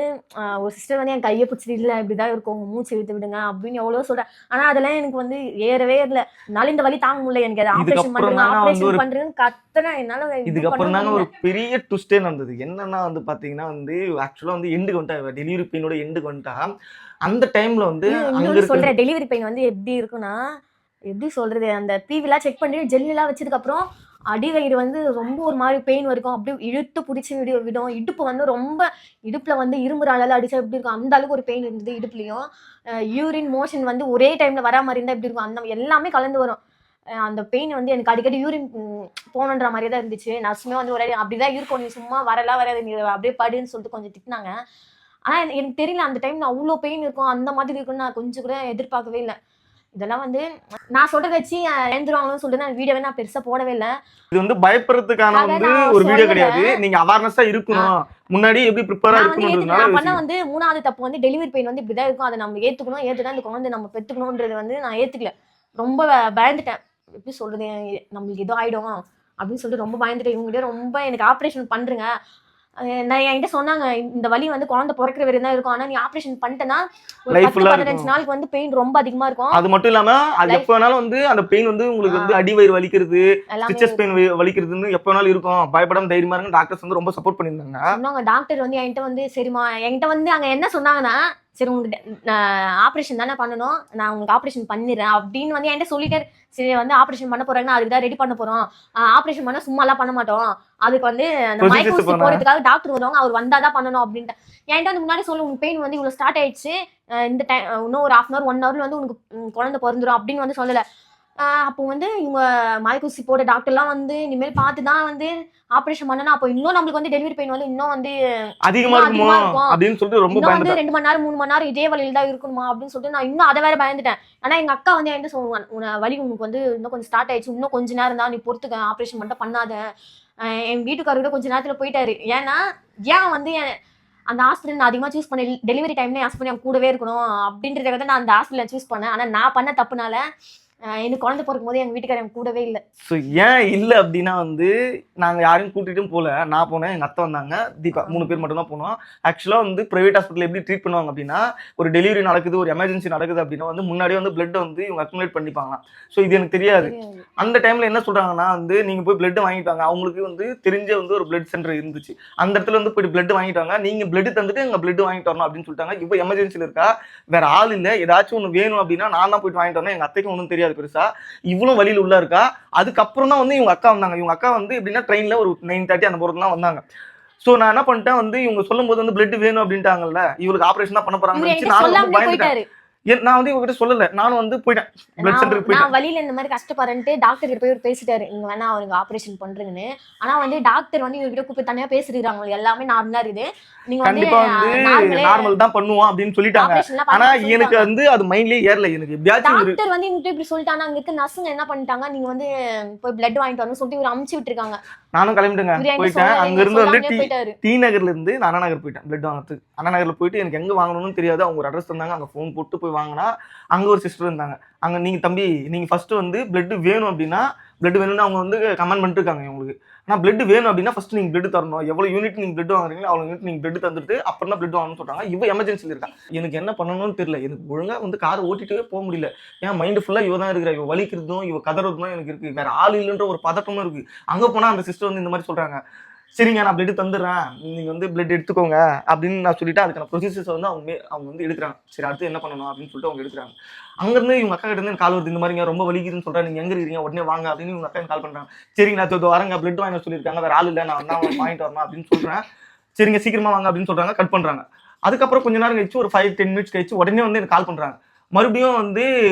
B: ஒரு சிஸ்டர் வந்து என் கையை பிடிச்சிட்டு இல்லை இப்படிதான் இருக்கும், உங்க மூச்சு இழுத்து விடுங்க அப்படின்னு எவ்வளோ சொல்றேன். ஆனா அதெல்லாம் எனக்கு வந்து ஏறவே இல்லை. என்னால இந்த வலி தாங்க முடியல, எனக்கு ஆப்ரேஷன் பண்றேன் ஆப்ரேஷன் பண்றேன்னு கத்துறேன். என்னால
A: இதுக்கப்புறம் தாங்க ஒரு பெரிய ட்விஸ்டே நடந்தது. என்னன்னா வந்து பாத்தீங்கன்னா வந்து ஆக்சுவலா வந்து எண்டுக்கு வந்துட்டா, டெலிவரி பெயினோட எண்டுக்கு வந்துட்டா. அந்த டைம்ல வந்து அங்க
B: சொல்றேன், டெலிவரி பெயின் வந்து எப்படி இருக்குன்னா, எப்படி சொல்றது, அந்த பிவிலாம் செக் பண்ணிட்டு ஜெல்லாம் வச்சதுக்கு அப்புறம் அடிவயிறு வந்து ரொம்ப ஒரு மாதிரி பெயின் இருக்கும். அப்படியே இழுத்து பிடிச்சி விடும். இடுப்பு வந்து ரொம்ப இடுப்புல வந்து இரும்பு ராளால அடிச்சா எப்படி இருக்கும் அந்த அளவுக்கு ஒரு பெயின் இருந்தது இடுப்புலையும். யூரின் மோஷன் வந்து ஒரே டைம்ல வரா மாதிரி இருந்தா எப்படி இருக்கும், அந்த எல்லாமே கலந்து வரும். அந்த பெயின் வந்து எனக்கு அடிக்கடி யூரின் போகணுன்ற மாதிரியே தான் இருந்துச்சு. நர்ஸுமே வந்து ஒரே அப்படிதான் இருக்கும், நீ சும்மா வரலாம் வராது, நீ அப்படியே படுன்னு சொல்லிட்டு கொஞ்சம் திட்டினாங்க. ஆனா எனக்கு தெரியல அந்த டைம்ல அவ்வளோ பெயின் இருக்கும், அந்த மாதிரி இருக்குன்னு நான் கொஞ்சம் கூட எதிர்பார்க்கவே இல்லை. இதெல்லாம் வந்து நான் சொல்றத வச்சு எழுந்துருவாங்கன்னு சொல்லிட்டு நான் வீடியோவே நான் பெருசா போடவே இல்லை.
A: இது வந்து பயப்படுறதுக்கான
B: அதை
A: வந்து
B: நான்
A: ஒரு வீடியோ
B: சொல்லல.
A: கிடையாது. நீங்க அவேர்னஸா இருக்கணும், முன்னாடி எப்படி ப்ரிப்பேரா
B: நான் வந்து
A: இருக்கணும்ன்றதுனால
B: நான் பண்ண
A: யோசிக்கிறேன்.
B: வந்து 3வது தப்பு வந்து டெலிவரி பெயின் வந்து இப்படிதான் இருக்கும். அதை நம்ம ஏத்துக்கணும். ஏத்துதான் இந்த குழந்தை நம்ம பெத்துக்கணும்ன்றது வந்து நான் ஏத்துக்கல. ரொம்ப பயந்துட்டேன். எப்படி சொல்றது, நம்மளுக்கு ஏதோ ஆயிடும் அப்படின்னு சொல்லிட்டு ரொம்ப பயந்துட்டேன். இவங்ககிட்ட ரொம்ப எனக்கு ஆப்ரேஷன் பண்றேங்க. நான் என்கிட்ட சொன்னாங்க, இந்த வலி வந்து குழந்தை பிறக்கிற வரையும் தான் இருக்கும். ஆனா நீ ஆப்ரேஷன் பண்ணிட்டேன்னா ஒரு
A: லைஃப்
B: 10
A: ஃபுல்லா
B: 15
A: இருக்கும்.
B: நாளுக்கு வந்து பெயின் ரொம்ப அதிகமா இருக்கும்.
A: அது மட்டும் இல்லாம அது
B: லைஃப்
A: எப்ப வேணாலும் வந்து அந்த பெயின் வந்து உங்களுக்கு வந்து அடிவயிறு வலிக்கிறது,
B: எல்லாமே
A: ஸ்டிச்சஸ் பெயின் வலிக்கிறதுன்னு எப்ப வேணாலும் இருக்கும். பயப்படாம தைரியமா இருங்க. டாக்டர்ஸ் வந்து ரொம்ப சப்போர்ட் பண்ணியிருந்தாங்க.
B: சொன்னாங்க. டாக்டர் வந்து என்கிட்ட வந்து சரிம்மா என்கிட்ட வந்து அங்க என்ன சொன்னாங்கன்னா, சரி உங்களுக்கு ஆப்ரேஷன் தானே பண்ணணும், நான் உங்களுக்கு ஆப்ரேஷன் பண்ணிடுறேன் அப்படின்னு வந்து என்கிட்ட சொல்லிட்டே சரி வந்து ஆப்ரேஷன் பண்ண போறாங்கன்னா அதுக்கு தான் ரெடி பண்ண போறோம். ஆப்ரேஷன் பண்ணா சும்மாலாம் பண்ண மாட்டோம். அதுக்கு வந்து அந்த மயக்க
A: ப்ரொசீஜர்ஸ்
B: ஊசி போடுறதுக்காக டாக்டர் வருவாங்க. அவர் வந்தாதான் பண்ணணும் அப்படின்ட்டு என்கிட்ட வந்து முன்னாடி சொல்லு, உங்க பெயின் வந்து இவ்வளவு ஸ்டார்ட் ஆயிடுச்சு, இந்த டைம் இன்னும் ஒரு 1/2 hour 1 hour வந்து உனக்கு குழந்தை பிறந்துரும் அப்படின்னு வந்து சொல்லல. அப்போ வந்து இவங்க மயக்கூசி போட டாக்டர்லாம் வந்து இனிமேல் பார்த்து தான் வந்து ஆப்ரேஷன் பண்ணனா, அப்போ இன்னும் நம்மளுக்கு வந்து டெலிவரி பெயின் வந்து இன்னும் வந்து
A: அதிகமா இருக்குமோ
B: இருக்கும்.
A: அப்படின்னு சொல்லிட்டு ரொம்ப
B: இன்னும் வந்து
A: பயந்துட்டேன்.
B: 2 மணி நேரம் 3 மணி நேரம் இதே வலியில தான் இருக்கணுமா அப்படின்னு சொல்லிட்டு நான் இன்னும் அதை வேற பயந்துட்டேன். ஆனா எங்க அக்கா வந்து என்கிட்ட சொல்லுவாங்க, வலி உனக்கு வந்து இன்னும் கொஞ்சம் ஸ்டார்ட் ஆயிடுச்சு, இன்னும் கொஞ்ச நேரம் தான் நீ பொறுத்துக்க, ஆப்ரேஷன் மட்டும் பண்ணாத. என் வீட்டுக்காரர் கூட கொஞ்ச நேரத்துல போயிட்டாரு. ஏன்னா ஏன் வந்து அந்த ஹாஸ்பிட்டல் நான் அதிகமா சூஸ் பண்ண டெலிவரி டைம்ல என் ஹஸ்பண்ட் என் கூடவே இருக்கணும் அப்படின்றத நான் அந்த ஹாஸ்பிட்டலை சூஸ் பண்ணேன். ஆனா நான் பண்ண தப்புனால எனக்கு குழந்தை பிறக்கும் போது எங்க வீட்டுக்காரர் என் கூடவே இல்லை.
A: ஸோ ஏன் இல்லை அப்படின்னா வந்து நாங்கள் யாரையும் கூட்டிட்டும் போகல. நான் போனேன், எங்கள் அத்தை வந்தாங்க, தீபா 3 பேர் மட்டும் தான் போனோம். ஆக்சுவலாக வந்து ப்ரைவேட் ஹாஸ்பிட்டல் எப்படி ட்ரீட் பண்ணுவாங்க அப்படின்னா, ஒரு டெலிவரி நடக்குது, ஒரு எமர்ஜென்சி நடக்குது அப்படின்னா வந்து முன்னாடியே வந்து பிளட் வந்து இவங்க அக்குமுலேட் பண்ணிப்பாங்களாம். ஸோ இது எனக்கு தெரியாது. அந்த டைமில் என்ன சொல்கிறாங்கன்னா வந்து நீங்கள் போய் பிளட் வாங்கிட்டு வாங்க. அவங்களுக்கு வந்து தெரிஞ்ச வந்து ஒரு பிளட் சென்டர் இருந்துச்சு. அந்த இடத்துல வந்து போய்ட்டு பிளட் வாங்கிட்டு வாங்க, நீங்கள் பிளட் தந்துட்டு எங்கள் பிளட் வாங்கிட்டு வரணும் அப்படின்னு சொல்லிட்டாங்க. இப்போ எமர்ஜென்சியில் இருக்கா, வேற ஆள் இல்லை, ஏதாச்சும் ஒன்று வேணும் அப்படின்னா நான் தான் போயிட்டு வாங்கிட்டு வரணும். எங்கள் அத்தைக்கு ஒன்றும் தெரியாது பெருசா, இவ்வளவு வழியில் உள்ள இருக்கா. அதுக்கப்புறம் தான் வந்து இவங்க அக்கா வந்தாங்க. இவங்க அக்கா வந்து எப்படின்னா ட்ரெயின்ல ஒரு 9:30 அந்த போறதுலாம் வந்தாங்க. சோ நான் என்ன பண்ணிட்டேன் வந்து இவங்க சொல்லும் போது வந்து பிளட் வேணும் அப்படின்ட்டாங்கல்ல, இவங்களுக்கு ஆபரேஷன் தான் பண்ண போறாங்கன்னு நானும் ரொம்ப பயந்துட்டேன். நான் வந்து இவங்ககிட்ட சொல்லல, நானும் வந்து போயிட்டேன், பிளட் சென்டருக்கு போயிட்டேன்.
B: நான் வழியில இந்த மாதிரி கஷ்டப்படுறேன்ட்டு டாக்டர் கிட்ட போய் பேசிட்டாரு, இங்க வேணா அவருக்கு ஆபரேஷன் பண்றீங்கன்னு. ஆனா வந்து டாக்டர் வந்து இவர்கிட்ட கூப்பிட்டு தனியா பேசிருக்காங்க, எல்லாமே நார்மலா இருக்குது, நீங்க வந்து
A: கண்டிப்பா வந்து நார்மல் தான் பண்ணுவோம் அப்படின்னு சொல்லிட்டாங்க. ஆனா எனக்கு வந்து அது மைண்ட்லயே ஏறல. எனக்கு எப்படியாச்சும்
B: டாக்டர் வந்து இவங்க இப்படி சொல்லிட்டாங்க. அங்க இருக்க நர்ஸுங்க என்ன பண்ணிட்டாங்க, நீங்க வந்து போய் பிளட் வாங்கிட்டு வரணும்னு சொல்லிட்டு இவரை அமுச்சு விட்டுருக்காங்க.
A: நானும் கிளம்பிட்டுங்க, போயிட்டேன். அங்க இருந்து வந்து டி நகர்ல இருந்து அண்ணா நகர் போயிட்டேன் பிளட் வாங்குறதுக்கு. அண்ணா நகர்ல போயிட்டு எனக்கு எங்க வாங்கணும்னு தெரியாது. அவங்க ஒரு அட்ரஸ் தந்தாங்க, அங்க ஃபோன் போட்டு போய் வாங்கினா அங்க ஒரு சிஸ்டர் இருந்தாங்க. அங்க நீங்க தம்பி நீங்க ஃபர்ஸ்ட் வந்து பிளட் வேணும் அப்படின்னா, பிளட் வேணும்னு அவங்க வந்து கமெண்ட் பண்ணிட்டு இருக்காங்க உங்களுக்கு. ஆனா பிளட் வேணும் அப்படின்னா ஃபர்ஸ்ட் நீங்க பிளட் தரணும், எவ்வளவு யூனிட் நீங்க பிளட் வாங்குறீங்களோ அவ்வளவு யூனிட் நீங்க பிளட் தந்துட்டு அப்புறம் தான் பிளட் வாங்கணும்னு சொல்றாங்க. இவ எமர்ஜென்சில இருக்கா. எனக்கு என்ன பண்ணணும்னு தெரியல. எனக்கு ஒழுங்கா வந்து கார் ஓட்டிட்டே போக முடியல. ஏன் மைண்ட் ஃபுல்லா இவ தான் இருக்கிறா. இவ வலிக்கிறதும் இவ கதறதும் எனக்கு இருக்கு. வேற ஆள் இல்லைன்ற ஒரு பதட்டமும் இருக்கு. அங்க போனா அந்த சிஸ்டர் வந்து இந்த மாதிரி சொல்றாங்க, சரிங்க நான் பிளட் தந்துடுறேன், நீங்க வந்து பிளட் எடுத்துக்கோங்க அப்படின்னு நான் சொல்லிட்டு அதுக்கான ப்ரொசீஜர்ஸ் வந்து அவங்க வந்து எடுக்கிறாங்க. சரி அடுத்து என்ன பண்ணணும் அப்படின்னு சொல்லிட்டு அவங்க எடுக்கிறாங்க. அங்கிருந்து இவங்க அக்கா கிட்ட இருந்து கால் வருது, இந்த மாதிரிங்க ரொம்ப வலிக்குதுன்னு சொல்றாங்க, நீங்க எங்க இருக்கீங்க உடனே வாங்க அப்படின்னு இவங்க அக்கா கால் பண்றாங்க. சரிங்க நான் வரங்க, பிளட் வாங்க சொல்லியிருக்காங்க, வேற ஆள் இல்லை, நான் தான் வாங்கிட்டு வரணும் அப்படின்னு சொல்றேன். சரிங்க சீக்கிரமா வாங்க அப்படின்னு சொல்றாங்க. கட் பண்றாங்க. அதுக்கப்புறம் கொஞ்ச நேரம் கழிச்சு ஒரு 5-10 மினிட்ஸ் கழிச்சு உடனே வந்து எனக்கு கால் பண்றாங்க. மறுபடியும் வந்து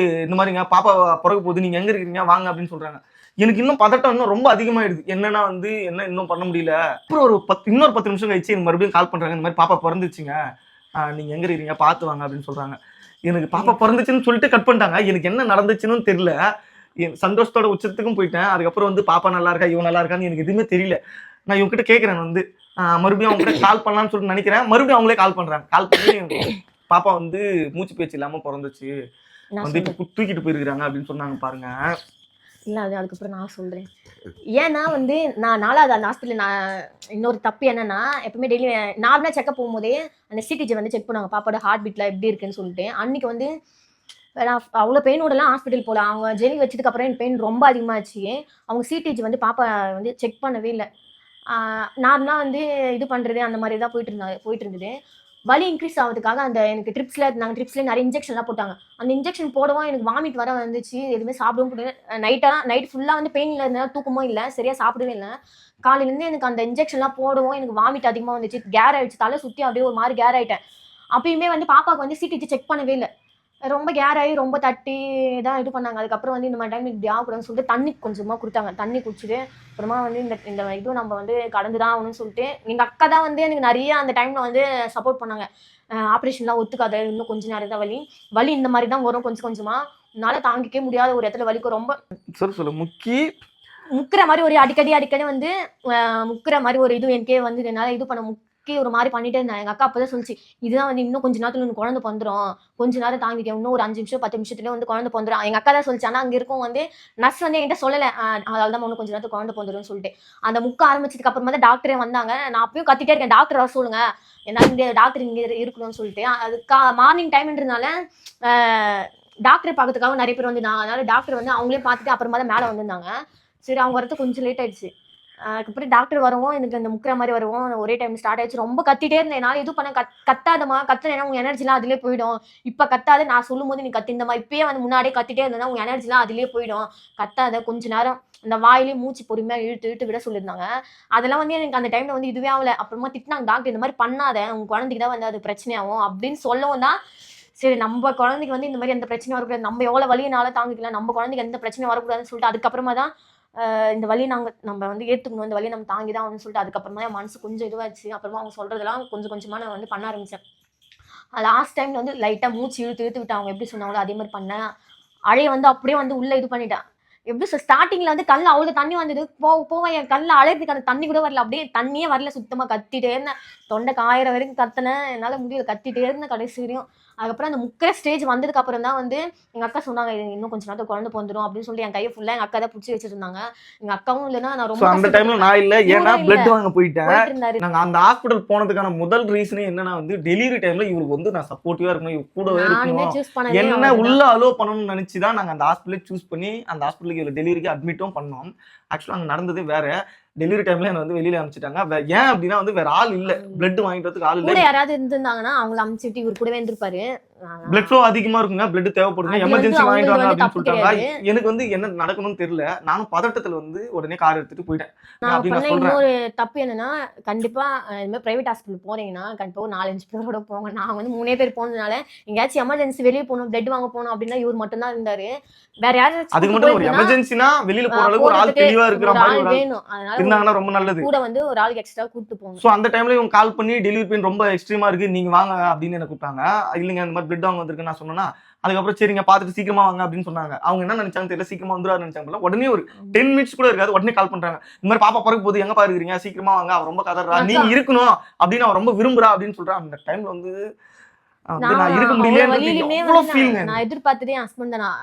A: இந்த மாதிரிங்க பாப்பா பிறகு போகுது, நீங்க எங்க இருக்கீங்க வாங்க அப்படின்னு சொல்றாங்க. எனக்கு இன்னும் பதட்டம் இன்னும் ரொம்ப அதிகமாயிடுது. என்னன்னா வந்து என்ன இன்னும் பண்ண முடியல. அப்புறம் ஒரு இன்னொரு 10 நிமிஷம் கழிச்சு எனக்கு மறுபடியும் கால் பண்றாங்க, இந்த மாதிரி பாப்பா பிறந்துச்சுங்க, நீங்க எங்க இருக்கீங்க பார்த்து வாங்க அப்படின்னு சொல்றாங்க. எனக்கு பாப்பா பிறந்துச்சுன்னு சொல்லிட்டு கட் பண்ணிட்டாங்க. எனக்கு என்ன நடந்துச்சுன்னு தெரியல. சந்தோஷத்தோட உச்சத்துக்கும் போயிட்டேன். அதுக்கப்புறம் வந்து பாப்பா நல்லா இருக்கா, இவன் நல்லா இருக்கான்னு எனக்கு எதுவுமே தெரியல. நான் இவங்க கிட்ட கேட்கறேன் வந்து மறுபடியும் அவங்க கிட்ட கால் பண்ணலாம்னு சொல்லிட்டு நினைக்கிறேன். மறுபடியும் அவங்களே கால் பண்றாங்க. கால் பண்ணி பாப்பா வந்து மூச்சு பேச்சு இல்லாம பிறந்துச்சு, வந்து இப்ப தூக்கிட்டு போயிருக்காங்க அப்படின்னு சொன்னாங்க பாருங்க.
B: இல்ல அது அதுக்கப்புறம் நான் சொல்றேன். ஏன்னா வந்து நான் 4வது அந்த ஹாஸ்பிட்டல் நான் இன்னொரு தப்பு என்னன்னா, எப்பவுமே டெய்லி நார்மலா செக்அப் போகும்போதே அந்த சிடிஜி வந்து செக் பண்ணுவாங்க, பாப்பாவோட ஹார்ட் பீட்ல எப்படி இருக்குன்னு சொல்லிட்டு. அன்னைக்கு வந்து நான் அவ்வளோ பெயினோடலாம் ஹாஸ்பிட்டல் போகல. அவங்க ஜெனி வச்சதுக்கு அப்புறம் எனக்கு பெயின் ரொம்ப அதிகமாச்சு. அவங்க சிடிஜி வந்து பாப்பா வந்து செக் பண்ணவே இல்லை. நார்மலா வந்து இது பண்றது அந்த மாதிரி தான் போயிட்டு இருந்தது. வலி இன்க்ரீஸ் ஆகிறதுக்காக அந்த எனக்கு ட்ரிப்ஸ்ல நிறைய இன்ஜெக்ஷன்லாம் போட்டாங்க. அந்த இன்ஜெக்ஷன் போடவும் எனக்கு வாமிட் வர வந்துச்சு. எதுவுமே சாப்பிடவும் முடியல. நைட் ஃபுல்லாக வந்து பெயினில் இருந்தால் தூக்கமும் இல்லை, சரியா சாப்பிடவே இல்லை. காலையிலேருந்து எனக்கு அந்த இன்ஜெக்ஷன்லாம் போடவும் எனக்கு வாமிட் அதிகமாக வந்துச்சு, கேர் ஆயிடுச்சு, தலை சுற்றி அப்படியே ஒரு மாதிரி கேர் ஆயிட்டேன். அப்பயுமே வந்து பாப்பாவுக்கு வந்து சிடிஜி செக் பண்ணவே இல்லை. ரொம்ப கேர் ஆகி ரொம்ப தட்டி தான் இது பண்ணாங்க. அதுக்கப்புறம் வந்து இந்த மாதிரி டைம் இப்படி ஆகக்கூடாதுன்னு சொல்லிட்டு தண்ணி கொஞ்சமாக கொடுத்தாங்க. தண்ணி குடிச்சிட்டு அப்புறமா வந்து இந்த இதுவும் நம்ம வந்து கடந்து தான் ஆகணும்னு சொல்லிட்டு எங்கள் அக்கா தான் வந்து எனக்கு நிறைய அந்த டைமில் வந்து சப்போர்ட் பண்ணாங்க. ஆப்ரேஷன்லாம் ஒத்துக்காத, இன்னும் கொஞ்சம் நேரம் தான் வலி இந்த மாதிரி தான் வரும் கொஞ்சம் கொஞ்சமாக, என்னால தாங்கிக்கவே முடியாத ஒரு இடத்துல வலிக்கும் ரொம்ப
A: சொல்லு
B: முக்குற மாதிரி ஒரு அடிக்கடி வந்து முக்குற மாதிரி ஒரு இது எனக்கே வந்து என்னால இது பண்ண முக்கி ஒரு மாதிரி பண்ணிட்டே இருந்தேன். எங்க அக்கா அப்பதான் சொல்லிச்சு, இதுதான் வந்து இன்னும் கொஞ்ச நேரத்துல உனக்கு குழந்தை பிறந்துரும், கொஞ்ச நேரம் தாங்கிக்க, இன்னும் ஒரு 5 நிமிஷம் 10 நிமிஷத்துலயே வந்து குழந்தை பிறந்துரும். எங்க அக்கா தான் சொல்லிச்சு. ஆனா அங்க இருக்கும் வந்து நர்ஸ் வந்து என்கிட்ட சொல்லல, அதால தான் இன்னும் கொஞ்ச நேரத்துக்கு குழந்தை பிறந்துரும்னு சொல்லிட்டு. அந்த முக்க ஆரம்பிச்சதுக்கு அப்புறமா தான் டாக்டரே வந்தாங்க. நான் அப்பயும் கத்திட்டே இருக்கேன், டாக்டர் வர சொல்லுங்க, என்னால இந்த டாக்டர் இங்க இருக்கணும்னு சொல்லிட்டு. அதுக்கு மார்னிங் டைம்ன்றதுனால டாக்டர் பார்க்கறதுக்காக நிறைய பேர் வந்து அதனால டாக்டர் வந்து அவங்களே பார்த்துட்டு அப்புறமா தான் மேலே வந்திருந்தாங்க. சரி, அவங்க வரது கொஞ்சம் லேட் ஆயிடுச்சு. அதுக்கப்புறம் டாக்டர் வரவும் எனக்கு அந்த முக்கிற மாதிரி வரவும் ஒரே டைம் ஸ்டார்ட் ஆயிடுச்சு. ரொம்ப கத்திட்டே இருந்தேன். நான் எதுவும் பண்ண கத்தாதமா, கத்துனா உங்க எனர்ஜிலாம் அதுலேயே போயிடும். இப்போ கத்தாத, நான் சொல்லும் போது நீ கத்திந்தமா, இப்பயே வந்து முன்னாடியே கத்திட்டே இருந்தேன்னா உங்க எனர்ஜிலாம் அதுலேயே போயிடும், கத்தாத, கொஞ்ச நேரம் அந்த வாயிலே மூச்சு பொறுமையா இழுத்து விட சொல்லியிருந்தாங்க. அதெல்லாம் வந்து எனக்கு அந்த டைம்ல வந்து இதுவே ஆகல. அப்புறமா திட்டினாங்க, டாக்டர் இந்த மாதிரி பண்ணாத, உங்க குழந்தைக்கு தான் வந்து அது பிரச்சனையாகும் அப்படின்னு சொல்லவும் தான் சரி, நம்ம குழந்தைக்கு வந்து இந்த மாதிரி எந்த பிரச்சனையும் வரக்கூடாது, நம்ம எவ்வளவு வலியினால தாங்கிக்கலாம், நம்ம குழந்தைக்கு எந்த பிரச்சனையும் வரக்கூடாதுன்னு சொல்லிட்டு அதுக்கப்புறமா தான் இந்த வழியை நம்ம வந்து ஏற்றுக்கணும், இந்த வழியை நம்ம தாங்கி தான் ஆகணும்னு சொல்லிட்டு அதுக்கப்புறமா என் மனசு கொஞ்சம் இதுவாச்சு. அப்புறமா அவங்க சொல்றதெல்லாம் கொஞ்சம் கொஞ்சமா நான் வந்து பண்ண ஆரம்பிச்சேன். லாஸ்ட் டைம்ல வந்து லைட்டா மூச்சு இழுத்து விட்டு அவங்க எப்படி சொன்னாங்களோ அதே மாதிரி பண்ணேன். அழைய வந்து அப்படியே வந்து உள்ள இது பண்ணிட்டேன். எப்படி ஸ்டார்டிங்ல வந்து கல்ல அவ்வளவு தண்ணி வந்தது, போவேன் என் கல்ல அழையதுக்கு அந்த தண்ணி கூட வரல, அப்படியே தண்ணியே வரல, சுத்தமா கத்திட்டே இருந்தேன். தொண்டை காயிற வரைக்கும் கத்தினேன், என்னால முடியல, கத்திட்டே இருந்தேன் கடைசி வரையும். அதுக்கப்புறம் அந்த முக்கிற ஸ்டேஜ் வந்ததுக்கு அப்புறம் தான் வந்து எங்க அக்கா சொன்னாங்க, இன்னும் கொஞ்ச நேரத்துக்கு குழந்தை பிறந்துரும் அப்படின்னு சொல்லி என் கையை ஃபுல்லா எங்க அக்கா தான் பிடிச்சி வச்சிருந்தாங்க. எங்க அக்காவும் இல்லைன்னா நான் ரொம்ப
A: அந்த டைம்ல நான் இல்ல, ஏன்னா பிளட் வாங்க போயிட்டேன்.
B: இருந்தாரு.
A: நாங்க அந்த ஹாஸ்பிடல் போனதுக்கான முதல் ரீசனே என்னன்னா வந்து டெலிவரி டைம்ல இவருக்கு வந்து நான் சப்போர்ட்டிவா இருக்கணும், இவரு கூடவே இருக்கணும், என்ன உள்ள அலோ பண்ணணும்னு நினைச்சுதான் நாங்க அந்த ஹாஸ்பிடலை சூஸ் பண்ணி அந்த ஹாஸ்பிடலுக்கு டெலிவரிக்கு அட்மிட்டும் பண்ணோம். ஆக்சுவலா அங்க நடந்தது வேற. டெலிவரி டைம்ல என்ன வந்து வெளியில அனுப்பிச்சிட்டாங்க. ஏன் அப்படின்னா வந்து வேற ஆள் இல்ல, பிளட் வாங்கிட்டு வரதுக்கு ஆள் இல்ல.
B: கூட யாராவது இருந்திருந்தாங்கன்னா அவங்கள அனுப்பிச்சிட்டு இவர் கூடவே இருந்திருப்பாரு.
A: பிளட் ஃப்ளோ அதிகமா இருக்குங்க, பிளட் தேவைப்படுங்க, எமர்ஜென்சி வாங்கிட்டு வாங்க அப்படின்னு சொல்லிட்டாங்க. எனக்கு வந்து என்ன நடக்கணும்னு தெரியல, நானும் பதட்டத்துல வந்து உடனே கார் எடுத்துட்டு போயிட்டேன்.
B: இன்னொரு தப்பு என்னன்னா, கண்டிப்பா இந்த மாதிரி பிரைவேட் ஹாஸ்பிட்டல் போறீங்கன்னா கண்டிப்பா ஒரு 4-5 பேரோட போங்க. நான் வந்து 3 பேர் போனதுனால எங்கேயாச்சும் எமர்ஜென்சி வெளியே போகணும், பிளட் வாங்க போகணும் அப்படின்னா இவர் மட்டும் தான் இருந்தாரு. வேற யாரும்
A: அதுக்கு மட்டும் ஒரு எமர்ஜென்சினா வெளியில போற அளவுக்கு ஒரு ஆள் தெளிவா இருக்கிற மாதிரி வேணும். அதனால இருந்தாங்கன்னா ரொம்ப நல்லது.
B: கூட வந்து ஒரு ஆள் எக்ஸ்ட்ரா கூட்டி போங்க.
A: சோ அந்த டைம்ல இவங்க கால் பண்ணி டெலிவரி பெயின் ரொம்ப எக்ஸ்ட்ரீமா இருக்கு, நீங்க வாங்க அப்படின்னு என்ன கூப்பிட்டாங்க. இல்லைங்க இந்த மாதிரி பிளட் வாங்க வந்திருக்கு நான் சொன்னேன்னா, அதுக்கப்புறம் சரிங்க பார்த்துட்டு சீக்கிரமா வாங்க அப்படின்னு சொன்னாங்க. அவங்க என்ன நினைச்சாங்க தெரியல, சீக்கிரமா வந்துருவாரு நினைச்சாங்க. உடனே ஒரு 10 மினிட்ஸ் கூட இருக்காது, உடனே கால் பண்றாங்க, இந்த மாதிரி பாப்பா பிறகு போது, எங்க பாருக்கிறீங்க, சீக்கிரமா வாங்க, அவர் ரொம்ப கதறா, நீங்க இருக்கணும் அப்படின்னு அவர் ரொம்ப விரும்புறா அப்படின்னு சொல்றா. அந்த டைம்ல வந்து நான் இருக்க முடியல.
B: நான் எதிர்பார்த்ததே என் ஹஸ்பண்ட் தான்.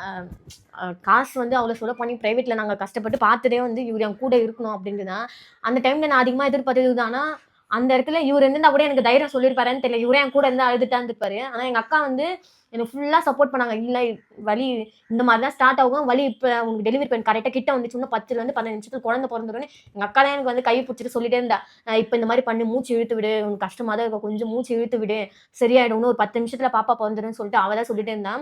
B: காசு வந்து அவ்வளவு சொல்ல பண்ணி பிரைவேட்ல நாங்க கஷ்டப்பட்டு பார்த்ததே வந்து இவர் என் கூட இருக்கணும் அப்படின்ட்டுதான். அந்த டைம்ல நான் அதிகமா எதிர்பார்த்தது இதுதான். ஆனா அந்த இடத்துல இவர் இருந்தா கூட எனக்கு தைரியம் சொல்லியிருப்பாருன்னு தெரியல, இவரே என் கூட இருந்து அழுதுட்டான்னு இருப்பாரு. ஆனா எங்க அக்கா வந்து எனக்கு ஃபுல்லா சப்போர்ட் பண்ணாங்க. இல்ல வலி இந்த மாதிரிதான் ஸ்டார்ட் ஆகும், வலி இப்ப உங்களுக்கு டெலிவரி பெயின் கரெக்டா கிட்ட வந்துச்சு, இன்னும் 10ல இருந்து 15 நிமிஷத்துக்கு குழந்தை பிறந்துடும். எங்க அக்கா தான் எனக்கு வந்து கை பிடிச்சிட்டு சொல்லிட்டே இருந்தா, இப்ப இந்த மாதிரி பண்ணி மூச்சு இழுத்து விடு, உனக்கு கஷ்டமா தான் இருக்கும், கொஞ்சம் மூச்சு இழுத்து விடு, சரியாயிடும், இன்னும் ஒரு 10 நிமிஷத்துல பாப்பா பிறந்துடும் சொல்லிட்டு அவதான் சொல்லிட்டே இருந்தா.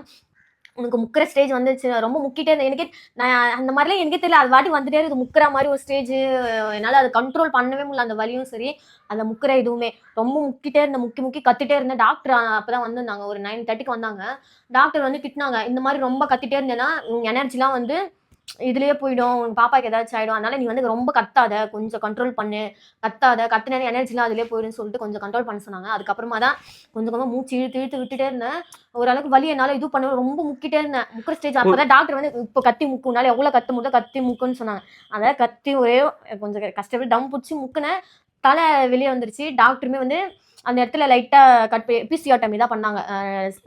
B: உனக்கு முக்கிற ஸ்டேஜ் வந்துச்சு, ரொம்ப முக்கிட்டே இருந்தேன். எனக்கே நான் அந்த மாதிரிலாம் எனக்கே தெரியல, அது வாட்டி வந்துட்டே இருக்கு முக்கிற மாதிரி ஒரு ஸ்டேஜ். என்னால அதை கண்ட்ரோல் பண்ணவே முடியல, அந்த வலியும் சரி அந்த முக்கிற இதுவுமே. ரொம்ப முக்கிட்டே இருந்தேன், முக்கி கத்திட்டே இருந்தேன். டாக்டர் அப்பதான் வந்திருந்தாங்க, ஒரு 9:30க்கு வந்தாங்க. டாக்டர் வந்து திட்டினாங்க, இந்த மாதிரி ரொம்ப கத்திட்டே இருந்தேன்னா உங்க எனர்ஜிலாம் வந்து இதுலயே போயிடும், உங்க பாப்பாக்கு ஏதாச்சும் ஆயிடும், அதனால நீ வந்து ரொம்ப கத்தாத, கொஞ்சம் கண்ட்ரோல் பண்ணு, கத்தின எனர்ஜிலாம் அதுலயே போயிடும்னு சொல்லிட்டு கொஞ்சம் கண்ட்ரோல் பண்ண சொன்னாங்க. அதுக்கப்புறமா தான் கொஞ்சம் கொஞ்சமா மூச்சு இழுத்து விட்டுட்டே இருந்தேன். ஓரளவுக்கு வலி என்னால இது பண்ண ரொம்ப முக்கிட்டே இருந்தேன். முக்கிற ஸ்டேஜ் அப்பதான் டாக்டர் வந்து இப்ப கத்தி முக்குனால எவ்வளவு கத்த முடியும் கத்தி முக்குன்னு சொன்னாங்க. அதான் கத்தி ஒரே கொஞ்சம் கஷ்டப்பட்டு டம் பிடிச்சி முக்குனேன், தலை வெளியே வந்துருச்சு. டாக்டருமே வந்து அந்த இடத்துல லைட்டா எபிசியோட்டமி தான் பண்ணாங்க.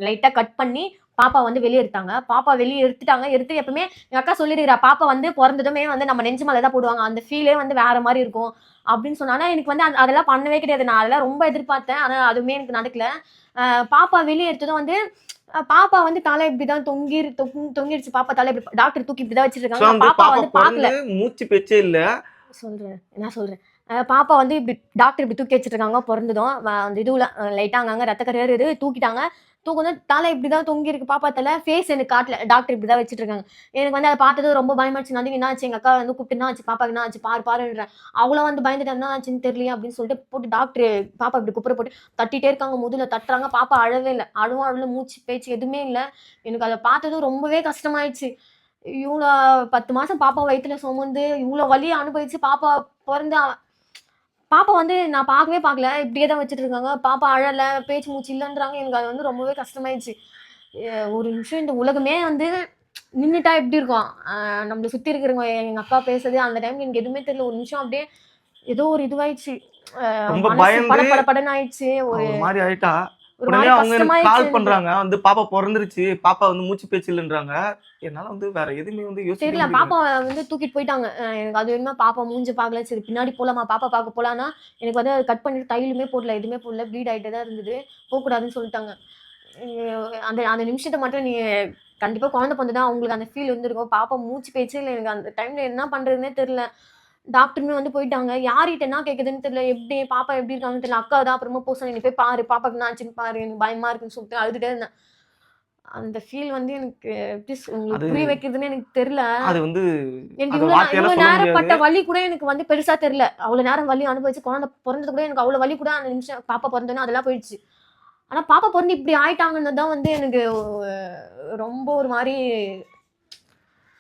B: லைட்டா கட் பண்ணி பாப்பா வந்து வெளியே எடுத்தாங்க. பாப்பா வெளியே எடுத்து எப்பவுமே எங்க அக்கா சொல்லிருக்கிறா, பாப்பா வந்து பிறந்ததுமே வந்து நம்ம நெஞ்சு மேல தான் போடுவாங்க, அந்த ஃபீலே வந்து வேற மாதிரி இருக்கும் அப்படின்னு சொன்னாங்க. எனக்கு வந்து அதெல்லாம் பண்ணவே கிடையாது. நான் அதெல்லாம் ரொம்ப எதிர்பார்த்தேன், ஆனா அதுவுமே எனக்கு நடக்கல. பாப்பா வெளியே எடுத்ததும் வந்து பாப்பா வந்து தலை இப்படிதான் தொங்கிடுச்சு. பாப்பா தலை இப்படி டாக்டர் தூக்கி இப்படிதான் வச்சிருக்காங்க. பாப்பா வந்து பாக்கல, மூச்சு பேச்சே இல்ல. சொல்றேன் பாப்பா வந்து இப்படி டாக்டர் இப்படி தூக்கி வச்சுட்டு இருக்காங்க. பிறந்ததும் அந்த இதுல லைட்டா அங்கங்க ரத்த கரையாரு தூக்கிட்டாங்க. தூக்கம் தலை இப்படிதான் தொங்கி இருக்கு பாப்பா தலை, ஃபேஸ் எனக்கு காட்டல, டாக்டர் இப்படிதான் வச்சுட்டு இருக்காங்க. எனக்கு வந்து அதை பார்த்தது ரொம்ப பயமாச்சு. வந்து என்ன ஆச்சு, எங்க அக்கா வந்து கூப்பிட்டு என்ன ஆச்சு பாப்பாக்கு, என்ன ஆச்சு பாருன்றேன். அவங்கள வந்து பயந்துட்டு என்ன ஆச்சுன்னு தெரியலையே அப்படின்னு சொல்லிட்டு போட்டு டாக்டர் பாப்பா இப்படி குப்புற போட்டு தட்டிட்டே இருக்காங்க, முதுல தட்டுறாங்க. பாப்பா அழவே இல்லை, அழுவ மூச்சு பேச்சு எதுவுமே இல்லை. எனக்கு அதை பார்த்ததும் ரொம்பவே கஷ்டமாயிடுச்சு. இவ்வளோ 10 மாசம் பாப்பா வயிற்றுல சுமந்து இவ்வளோ வலியை அனுபவிச்சு பாப்பா பிறந்து பாப்பா வந்து நான் பார்க்கல, இப்படியே தான் வச்சுட்டு இருக்காங்க. பாப்பா அழல, பேச்சு மூச்சு இல்லைன்றாங்க. எனக்கு அது வந்து ரொம்பவே கஷ்டமாயிடுச்சு. ஒரு நிமிஷம் இந்த உலகமே வந்து நின்னுட்டா எப்படி இருக்கும் நம்மள சுத்தி இருக்கிறவங்க எங்க அக்கா பேசுறது அந்த டைம்ல எனக்கு எதுவுமே தெரியல. ஒரு நிமிஷம் அப்படியே ஏதோ ஒரு இதுவாயிடுச்சு.
A: ரொம்ப
B: மனசு
A: பயந்து
B: படபடன்னு ஆயிடுச்சு. ஒரு
A: ஒரு மாதிரி ஆயிட்டா
B: ஒரு
A: உடனே
B: மாதிரி
A: அவங்க எனக்கு
B: கஷ்டமாயிடுச்சு
A: கால்
B: எனக்கு.
A: பண்றாங்க வந்து பாப்பா பிறந்துருச்சு, பாப்பா வந்து மூச்சு பேச்சு இல்லைன்றாங்க. என்னால வந்து வேற எதுவுமே வந்து யோசிக்க
B: தெரியல.
A: முடியல.
B: பாப்பா வந்து தூக்கிட்டு போயிட்டாங்க. எனக்கு அது வேணுமா பாப்பா மூஞ்ச பார்க்கல. சரி பின்னாடி போலாமா பாப்பா பார்க்க போலான்னா, எனக்கு வந்து கட் பண்ணிட்டு தையலுமே போடல, எதுவுமே போடல. ப்ளீட் ஆயிட்டே தான் இருந்தது. போக்கூடாதுன்னு சொல்லிட்டாங்க. அந்த அந்த நிமிஷத்த மட்டும் நீ கண்டிப்பா குழந்தை பொறந்துட்டா அவங்களுக்கு அந்த ஃபீல் இருந்திருக்கும். பாப்பா மூச்சு பேச்சே இல்ல. எனக்கு அந்த டைம்ல என்ன பண்றதுன்னே தெரியல. டாக்டருமே வந்து போயிட்டாங்க. யார்கிட்ட என்ன கேட்குதுன்னு தெரியல. எப்படி பாப்பா எப்படி இருக்காங்கன்னு தெரியல. அக்கா தான் அப்புறமா போ சொன்னாங்க. "நீ போய் பாரு. பாப்பாக்கு என்ன ஆச்சுன்னு பாரு. எனக்கு பயமா இருக்குன்னு" சொல்லிட்டு அழுதுட்டே இருந்தேன். அந்த ஃபீல் வந்து எனக்கு எப்படி உங்களுக்கு
A: அது
B: புரிய வைக்கிறதுன்னு எனக்கு தெரியல.
A: அது வந்து
B: எனக்கு
A: அது வார்த்தையால
B: இவ்வளவு
A: சொல்ல
B: நேரம்
A: முடியாது.
B: பட்ட வலி கூட எனக்கு வந்து பெருசா தெரியல. அவ்வளவு நேரம் வலி அனுபவிச்சு குழந்தை பொறந்தது கூட எனக்கு அவ்வளவு வலி கூட அந்த நிமிஷம் பாப்பா பொறந்தோனே அதெல்லாம் போயிடுச்சு. ஆனா பாப்பா பொறந்து இப்படி ஆயிட்டாங்கன்னு தான் வந்து எனக்கு ரொம்ப ஒரு மாரி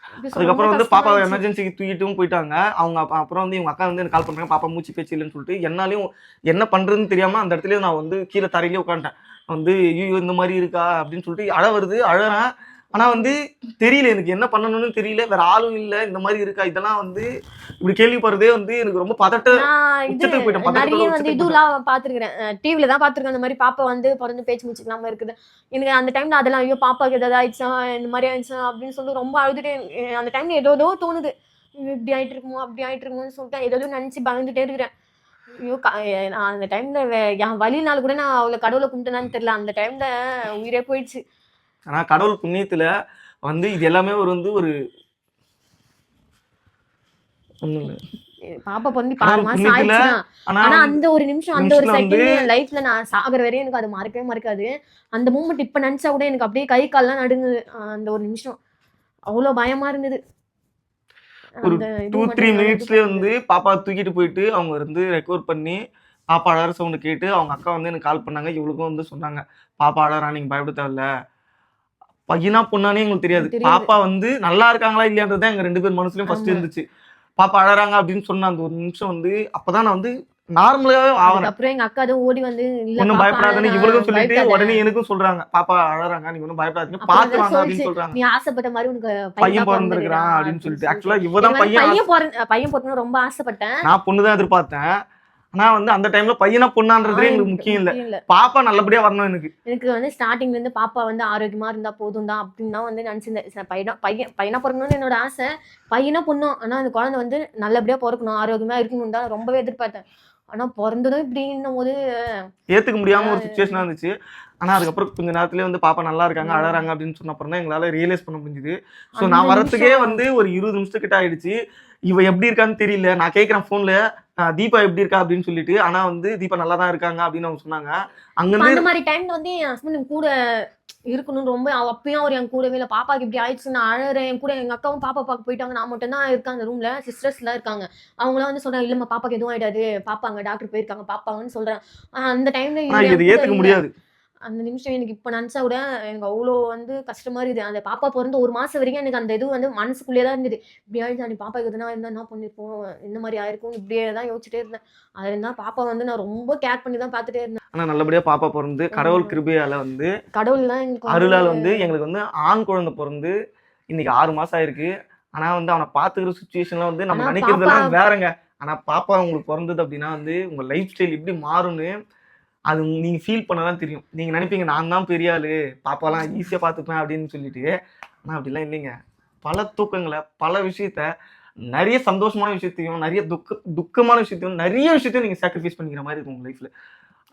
B: எப்படி சொல்ல ரொம்ப
A: அதுக்கப்புறம் வந்து பாப்பாவை
B: கஷ்டமாயிடுச்சு.
A: எமர்ஜென்சிக்கு தூக்கிட்டும் போயிட்டாங்க. அவங்க அப்புறம் வந்து இவங்க அக்கா வந்து எனக்கு கால் பண்றாங்க, பாப்பா மூச்சு பேச்சு இல்லைன்னு சொல்லிட்டு. என்னாலயும் என்ன பண்றதுன்னு தெரியாம அந்த இடத்துலயே நான் வந்து கீழ தரையிலேயே உட்காந்துட்டேன். வந்து ஐய்யய்யோ! இந்த மாரி இருக்கா? அப்படின்னு சொல்லிட்டு அழ வருது, அழறேன். ஆனா வந்து தெரியல எனக்கு என்ன பண்ணணும்னு தெரியல. வேற ஆளும் இல்ல. இந்த மாரி இருக்கா? இதெல்லாம் வந்து இப்படி கேள்விப்படுறதே வந்து எனக்கு ரொம்ப
B: நான் இது
A: உச்சத்துக்கு போயிட்டேன்.
B: நெறைய
A: பதட்டத்தோட
B: வந்து
A: உச்சத்துக்கு போயிட்டேன்.
B: இதுலாம் பார்த்துருக்கிறேன். டிவில தான் பார்த்துருக்கேன். அந்த மாரி பாப்பா வந்து பொறந்து பேச்சு மூச்சு இல்லாம இருக்குது. எனக்கு அந்த டைம்ல அதெல்லாம் ஐயோ! பாப்பாக்கு ஏதாவது ஆயிடுச்சா? இந்த மாரி ஆயிடுச்சா? அப்படின்னு சொல்லிட்டு ரொம்ப அழுதுட்டே அந்த டைம்ல ஏதேதோ தோணுது. ஐயோ! இப்படி ஆயிட்டு இருக்குமோ, அப்படி ஆயிட்டு இருக்குமோன்னு சொல்லிட்டு ஏதேதோ நெனச்சு பயந்துட்டே இருக்கிறேன். ஐயோ! நான் அந்த டைம்ல என் வலினால கூட நான் அவ்வளோ கடவுள கும்பிட்டேனான்னு தெரியல. அந்த டைம்ல உயிரே போயிடுச்சு.
A: ஆனா கடவுள் புண்ணியத்துல வந்து இது எல்லாமே ஒரு வந்து ஒரு ஒண்ணும் இல்ல.
B: பாப்பா பொறந்து 6
A: கடவுள்
B: மாசம்
A: புண்ணியத்துல
B: ஆயிடுச்சு தான்.
A: ஆனா
B: ஆனா
A: வந்து
B: அந்த ஒரு நிமிஷம், அந்த ஒரு
A: நிமிஷத்துல வந்து
B: செகண்ட் என் லைஃப்ல நான் சாகுற வரையும் எனக்கு அது மறக்கவே மறக்காது. அந்த மூமெண்ட் இப்ப நெனச்சா கூட எனக்கு அப்படியே கை கால்லாம் நடுங்குது. அந்த ஒரு நிமிஷம். அவ்ளோ பயமா இருந்தது.
A: ஒரு
B: அந்த
A: 2,
B: இது மட்டும்
A: 3
B: என்னால இது
A: மினிட்ஸ்லயே
B: பண்ண
A: வந்து
B: முடியாது.
A: பாப்பா தூக்கிட்டு போயிட்டு அவங்க வந்து ரெக்கவர் பண்ணி பாப்பா அழற சவுண்ட் கேட்டு அவங்க அக்கா வந்து எனக்கு கால் பண்ணாங்க. இவளுக்கும் வந்து சொன்னாங்க, பாப்பா அழறா நீங்க பயப்பட தேவையில்ல. பையனா பொண்ணானே எங்களுக்கு தெரியாது.
B: எனக்கு தெரியாது.
A: பாப்பா வந்து நல்லா இருக்காங்களா இல்லையான்றது தான் எங்க 2 பேர் மனசுலயும் ஃபர்ஸ்ட்
B: ஆமா.
A: இருந்துச்சு. பாப்பா அழறாங்க அப்படின்னு சொன்ன அந்த ஒரு நிமிஷம் வந்து அப்பதான் நான் வந்து நார்மலாவே ஆவறேன்.
B: அதுக்கப்புறம் எங்க அக்கா தான் ஓடி வந்து, "இல்ல
A: ஒண்ணும்
B: பாப்பா
A: பயப்படாதன்னு
B: அழறா,
A: இவளுக்கும் சொல்லிட்டு
B: பயப்படாத."
A: உடனே எனக்கும் சொல்றாங்க. பாப்பா அழறாங்க. நீங்க ஒண்ணும் பயப்படாதீங்க.
B: அப்புறம்
A: பாத்து
B: தான்
A: வாங்க
B: சொல்லுச்சு,
A: அப்படின்னு சொல்றாங்க.
B: "நீ ஆசைப்பட்ட மாரி உனக்கு பையன்
A: பையன்
B: தான்
A: பொறந்திருக்கிறான்
B: பொறந்திருக்கிறான்"
A: அப்படின்னு
B: அப்படின்னு
A: சொல்லிட்டு.
B: சொல்லிட்டு.
A: ஆக்சுவலா இவ தான்
B: எனக்கு வந்து
A: பையன்
B: பையன் பொறக்கணும்னு ரொம்ப ஆசைப்பட்டேன்.
A: நான் பொண்ணு தான் எதிர்பார்த்தேன். ஆனா வந்து அந்த டைம்ல பையனா பொண்ணான்றதே எங்களுக்கு
B: எனக்கு
A: முக்கியம் இல்ல.
B: முக்கியம் இல்ல.
A: பாப்பா நல்லபடியா வரணும் எனக்கு.
B: எனக்கு வந்து ஸ்டார்ட்டிங்ல இருந்து பாப்பா வந்து ஆரோக்கியமா இருந்தா போதும் தான் அப்படின்னு தான் வந்து நினைச்சிருந்தேன். பையனா பொறக்கணும்னு என்னோட ஆசை. பையனா பொண்ணோ ஆனா அந்த குழந்தை வந்து நல்லபடியா பொறக்கணும், ஆரோக்கியமா இருக்கணும்னு தான் ரொம்பவே எதிர்பார்த்தேன். ஆனா பொறந்ததும் இப்படின்னும் போது
A: ஏத்துக்க முடியாம ஒரு சிச்சுவேஷனா
B: ஆஹ்
A: இருந்துச்சு. ஆனா அதுக்கப்புறம் கொஞ்ச நேரத்திலேயே வந்து பாப்பா நல்லா இருக்காங்க,
B: உம்
A: அழறாங்க அப்படின்னு சொன்ன அப்புறம் தான் எங்களால ரியலைஸ் பண்ண முடிஞ்சுது. ஸோ
B: அந்த
A: நான் வரத்துக்கே
B: நிமிஷம்
A: வந்து ஒரு 20 நிமிஷத்துக்கிட்ட ஆயிடுச்சு. இவ எப்படி இருக்கான்னு தெரியல. நான் கேட்கிறேன் ஃபோன்ல, தீபா எப்படி இருக்கா அப்படின்னு சொல்லிட்டு. ஆனா வந்து தீபா நல்லா தான் இருக்காங்க அப்படின்னு அவங்க சொன்னாங்க.
B: இப்ப
A: அங்கருந்து
B: அந்த மாதிரி டைம்ல வந்து என் ஹஸ்பண்ட் என் கூட இருக்கணும்னு ரொம்ப அப்பயும் அவர் என் கூடவே இல்ல. பாப்பாக்கு இப்படி ஆயிடுச்சு நான் அழறேன். என் கூட எங்க அக்காவும் பாப்பா பார்க்க போயிட்டாங்க. நான் மட்டும் தான் இருக்கேன் அந்த ரூம்ல. சிஸ்டர்ஸ் எல்லாம் இருக்காங்க. அவங்களாம் வந்து சொல்றாங்க, இல்லம்மா பாப்பாக்கு எதுவும் ஆயிடாது. பாப்பா அங்க டாக்டர் போயிருக்காங்க பாப்பாங்கன்னு சொல்றேன். அந்த டைம்ல
A: ஆனா
B: இவரு
A: இத
B: என் கூட
A: ஏத்துக்க
B: இல்ல.
A: முடியாது.
B: அந்த நிமிஷம் எனக்கு இப்ப நினைச்சா கூட எனக்கு அவ்வளோ வந்து கஷ்டமா இருக்குது. அந்த பாப்பா பொறந்து 1 மாசம் வரைக்கும் எனக்கு அந்த இது வந்து மனசுக்குள்ளேயே தான் இருந்தது. இப்படி ஆயிடுச்சா நீ பாப்பாக்கு எதுனா இருந்தா என்ன பண்ணிருப்போம்? இந்த மாரி ஆயிருக்கும். இப்படியே தான் யோசிச்சுட்டே இருந்தேன். அதுல இருந்தா பாப்பா வந்து நான் ரொம்ப கேர் பண்ணி தான் பார்த்துட்டே இருந்தேன்.
A: ஆனா நல்லபடியா பாப்பா பொறந்து கடவுள்
B: ம்.
A: கிருபையால வந்து
B: கடவுள் தான் எங்களுக்கு வந்து
A: அருளால வந்து எங்களுக்கு வந்து ஆண் குழந்தை பொறந்து இன்னைக்கு 6 மாசம் ஆயிருக்கு. ஆனா வந்து அவன பாத்துக்கிற சிச்சுவேஷன்லாம் வந்து
B: ஆனா
A: நம்ம
B: பாப்பா
A: நினைக்கிறதெல்லாம் வேறங்க. ஆனா பாப்பா உங்களுக்கு பொறந்தது அப்படின்னா வந்து உங்க லைஃப் ஸ்டைல் எப்படி மாறும்னு அது நீங்க ஃபீல் பண்ண தான் தெரியும். நீங்க நினைப்பீங்க நான் தான் பெரிய ஆளு, பாப்பாலாம் ஈஸியா பாத்துப்பேன் அப்படின்னு சொல்லிட்டு. ஆனா அப்படிலாம் இல்லைங்க. பல தூக்கங்கள, பல விஷயத்த, நெறைய சந்தோஷமான விஷயத்தையும், நெறைய துக்கமான விஷயத்தையும், நெறைய விஷயத்தையும் நீங்க சாக்ரிஃபைஸ் பண்ணிக்கிற மாரி இருக்கும் உங்க லைஃப்ல.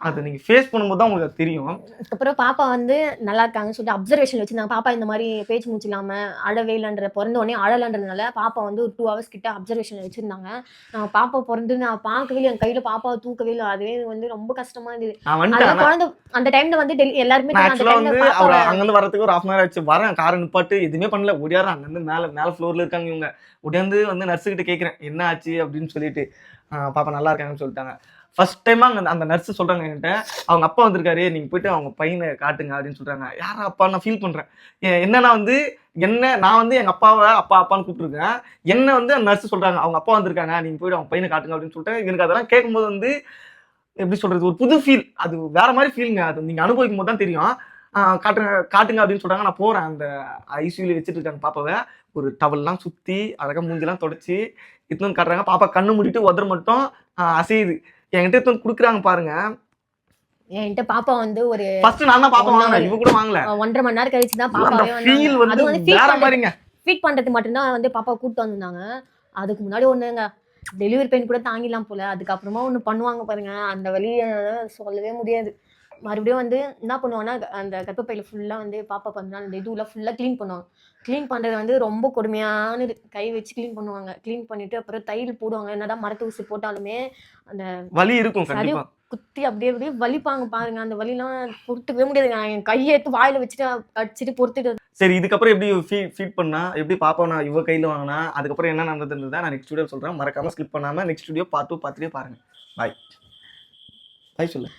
A: அத நீங்க ஃபேஸ் பண்ணும்போது தான் உங்களுக்கு அது தெரியும்.
B: அதுக்கப்புறம் பாப்பா வந்து நல்லா இருக்காங்கன்னு சொல்லிட்டு அப்சர்வேஷன் வச்சிருந்தாங்க. பாப்பா இந்த மாரி பேச்சு மூச்சு இல்லாம அழவே இல்லன்ற பொறந்த உடனே அழலன்றதுனால பாப்பா வந்து ஒரு 2 ஹவர்ஸ் கிட்ட அப்சர்வேஷன்ல வச்சிருந்தாங்க. நான் பாப்பா பொறந்து நான் பார்க்கவே இல்ல. என் கையில பாப்பாவ தூக்கவே இல்ல. அதுவே வந்து ரொம்ப கஷ்டமா இருந்தது.
A: நான் வந்துட்டேன்.
B: அதெல்லாம் குழந்தை அந்த டைம்ல வந்து எல்லாருமே
A: நான்
B: அந்த
A: ஆக்சுவலா
B: டைம்ல
A: வந்து அவர
B: பாப்பாவ
A: அங்கருந்து வரதுக்கு ஒரு 1/2 அன் ஹவர் ஆச்சு. வரேன் கார நிப்பாட்டு எதுவுமே பண்ணல. ஓடியார்றேன் அங்கருந்து மேல மேல ஃப்ளோர்ல இருக்காங்க இவங்க. ஓடியாந்து வந்து நர்ஸ் கிட்ட கேட்கிறேன். என்ன ஆச்சு அப்படின்னு சொல்லிட்டு. பாப்பா நல்லா இருக்காங்கன்னு சொல்லிட்டாங்க. ஃபர்ஸ்ட் டைமா அங்க அந்த நர்ஸ் சொல்றாங்க என்கிட்ட, அவங்க அப்பா வந்திருக்காரு. நீங்க போயிட்டு அவங்க பையன காட்டுங்க அப்படின்னு சொல்றாங்க. யாரா அப்பா நான் ஃபீல் பண்றேன். என்னன்னா வந்து நான் வந்து எங்க அப்பாவ அப்பா அப்பான்னு கூப்பிட்டுருக்கேன். என்ன வந்து அந்த நர்ஸ் சொல்றாங்க. அவங்க அப்பா வந்திருக்காங்க. நீங்க போயிட்டு அவங்க பையன காட்டுங்க அப்படின்னு சொல்லிட்டு எனக்கு அதெல்லாம் கேட்கும்போது வந்து எப்படி சொல்றது? ஒரு புது ஃபீல். அது வேற மாரி ஃபீல்ங்க. அது நீங்க அனுபவிக்கும்போது தான் தெரியும். காட்டுங்க காட்டுங்க அப்படின்னு சொல்றாங்க. நான் போறேன், அந்த ஐசியூல வச்சுட்டு இருக்காங்க பாப்பாவை. ஒரு டவல்லாம் சுத்தி அழகா மூஞ்சிலாம் தொடச்சி எடுத்துட்டு வந்து காட்டுறாங்க. பாப்பா கண்ணு மூடிட்டு உதடு மட்டும் அசையுது. என்கிட்ட எடுத்து வந்து குடுக்குறாங்க பாருங்க.
B: என்கிட்ட பாப்பா வந்து ஒரு
A: ஃபர்ஸ்ட் நான் தான் பாப்பா வாங்கினேன், இவ கூட வாங்கல.
B: 1.5 மணி நேரம் கழிச்சு தான்
A: அந்த
B: பாப்பாவே
A: ஃபீல்
B: வந்தாங்க. அது
A: வந்து
B: வந்து
A: வேற மாதிரிங்க.
B: ஃபீட் பண்றதுக்கு மட்டும்தான் வந்து பாப்பா கூப்பிட்டு வந்திருந்தாங்க. அதுக்கு முன்னாடி ஒண்ணுங்க டெலிவரி பெயின் கூட தாங்கிடலாம் போல. அதுக்கப்புறமா ஒண்ணு பண்ணுவாங்க பாருங்க, அந்த வலிய சொல்லவே முடியாது. மறுபடியும் வந்து என்ன பண்ணுவாங்கன்னா, அந்த கர்ப்பப்பையில ஃபுல்லா வந்து பாப்பா பிறந்தனால அந்த இதுலாம் ஃபுல்லா க்ளீன் பண்ணுவாங்க. க்ளீன் பண்றது வந்து ரொம்ப கொடுமையானது. கை வச்சு க்ளீன் பண்ணுவாங்க. க்ளீன் பண்ணிட்டு அப்புறம் தையல் போடுவாங்க. என்னதான் மரத்து ஊசி போட்டாலுமே அந்த
A: வலி இருக்கும்
B: சரி
A: கண்டிப்பா.
B: குத்தி அப்படியே அப்படியே வலிப்பாங்க பாருங்க. அந்த வலிலாம் பொறுத்துக்கவே முடியாது. நான் என் கையை எடுத்து வாயில வச்சுட்டு அடிச்சுட்டு பொறுத்துட்டு
A: சரி, இதுக்கப்புறம் எப்படி ஃபீட் பண்ணா, எப்படி பாப்பாவை நான் இவ கையில வாங்கினா, அதுக்கப்புறம் என்ன நடந்ததுன்றத நான் நெக்ஸ்ட் வீடியோ சொல்றேன். மறக்காம ஸ்கிப் பண்ணாம நெக்ஸ்ட் வீடியோ பார்ட் 2 பார்த்துட்டே பாருங்க. பாய். பாய் சொல்லு.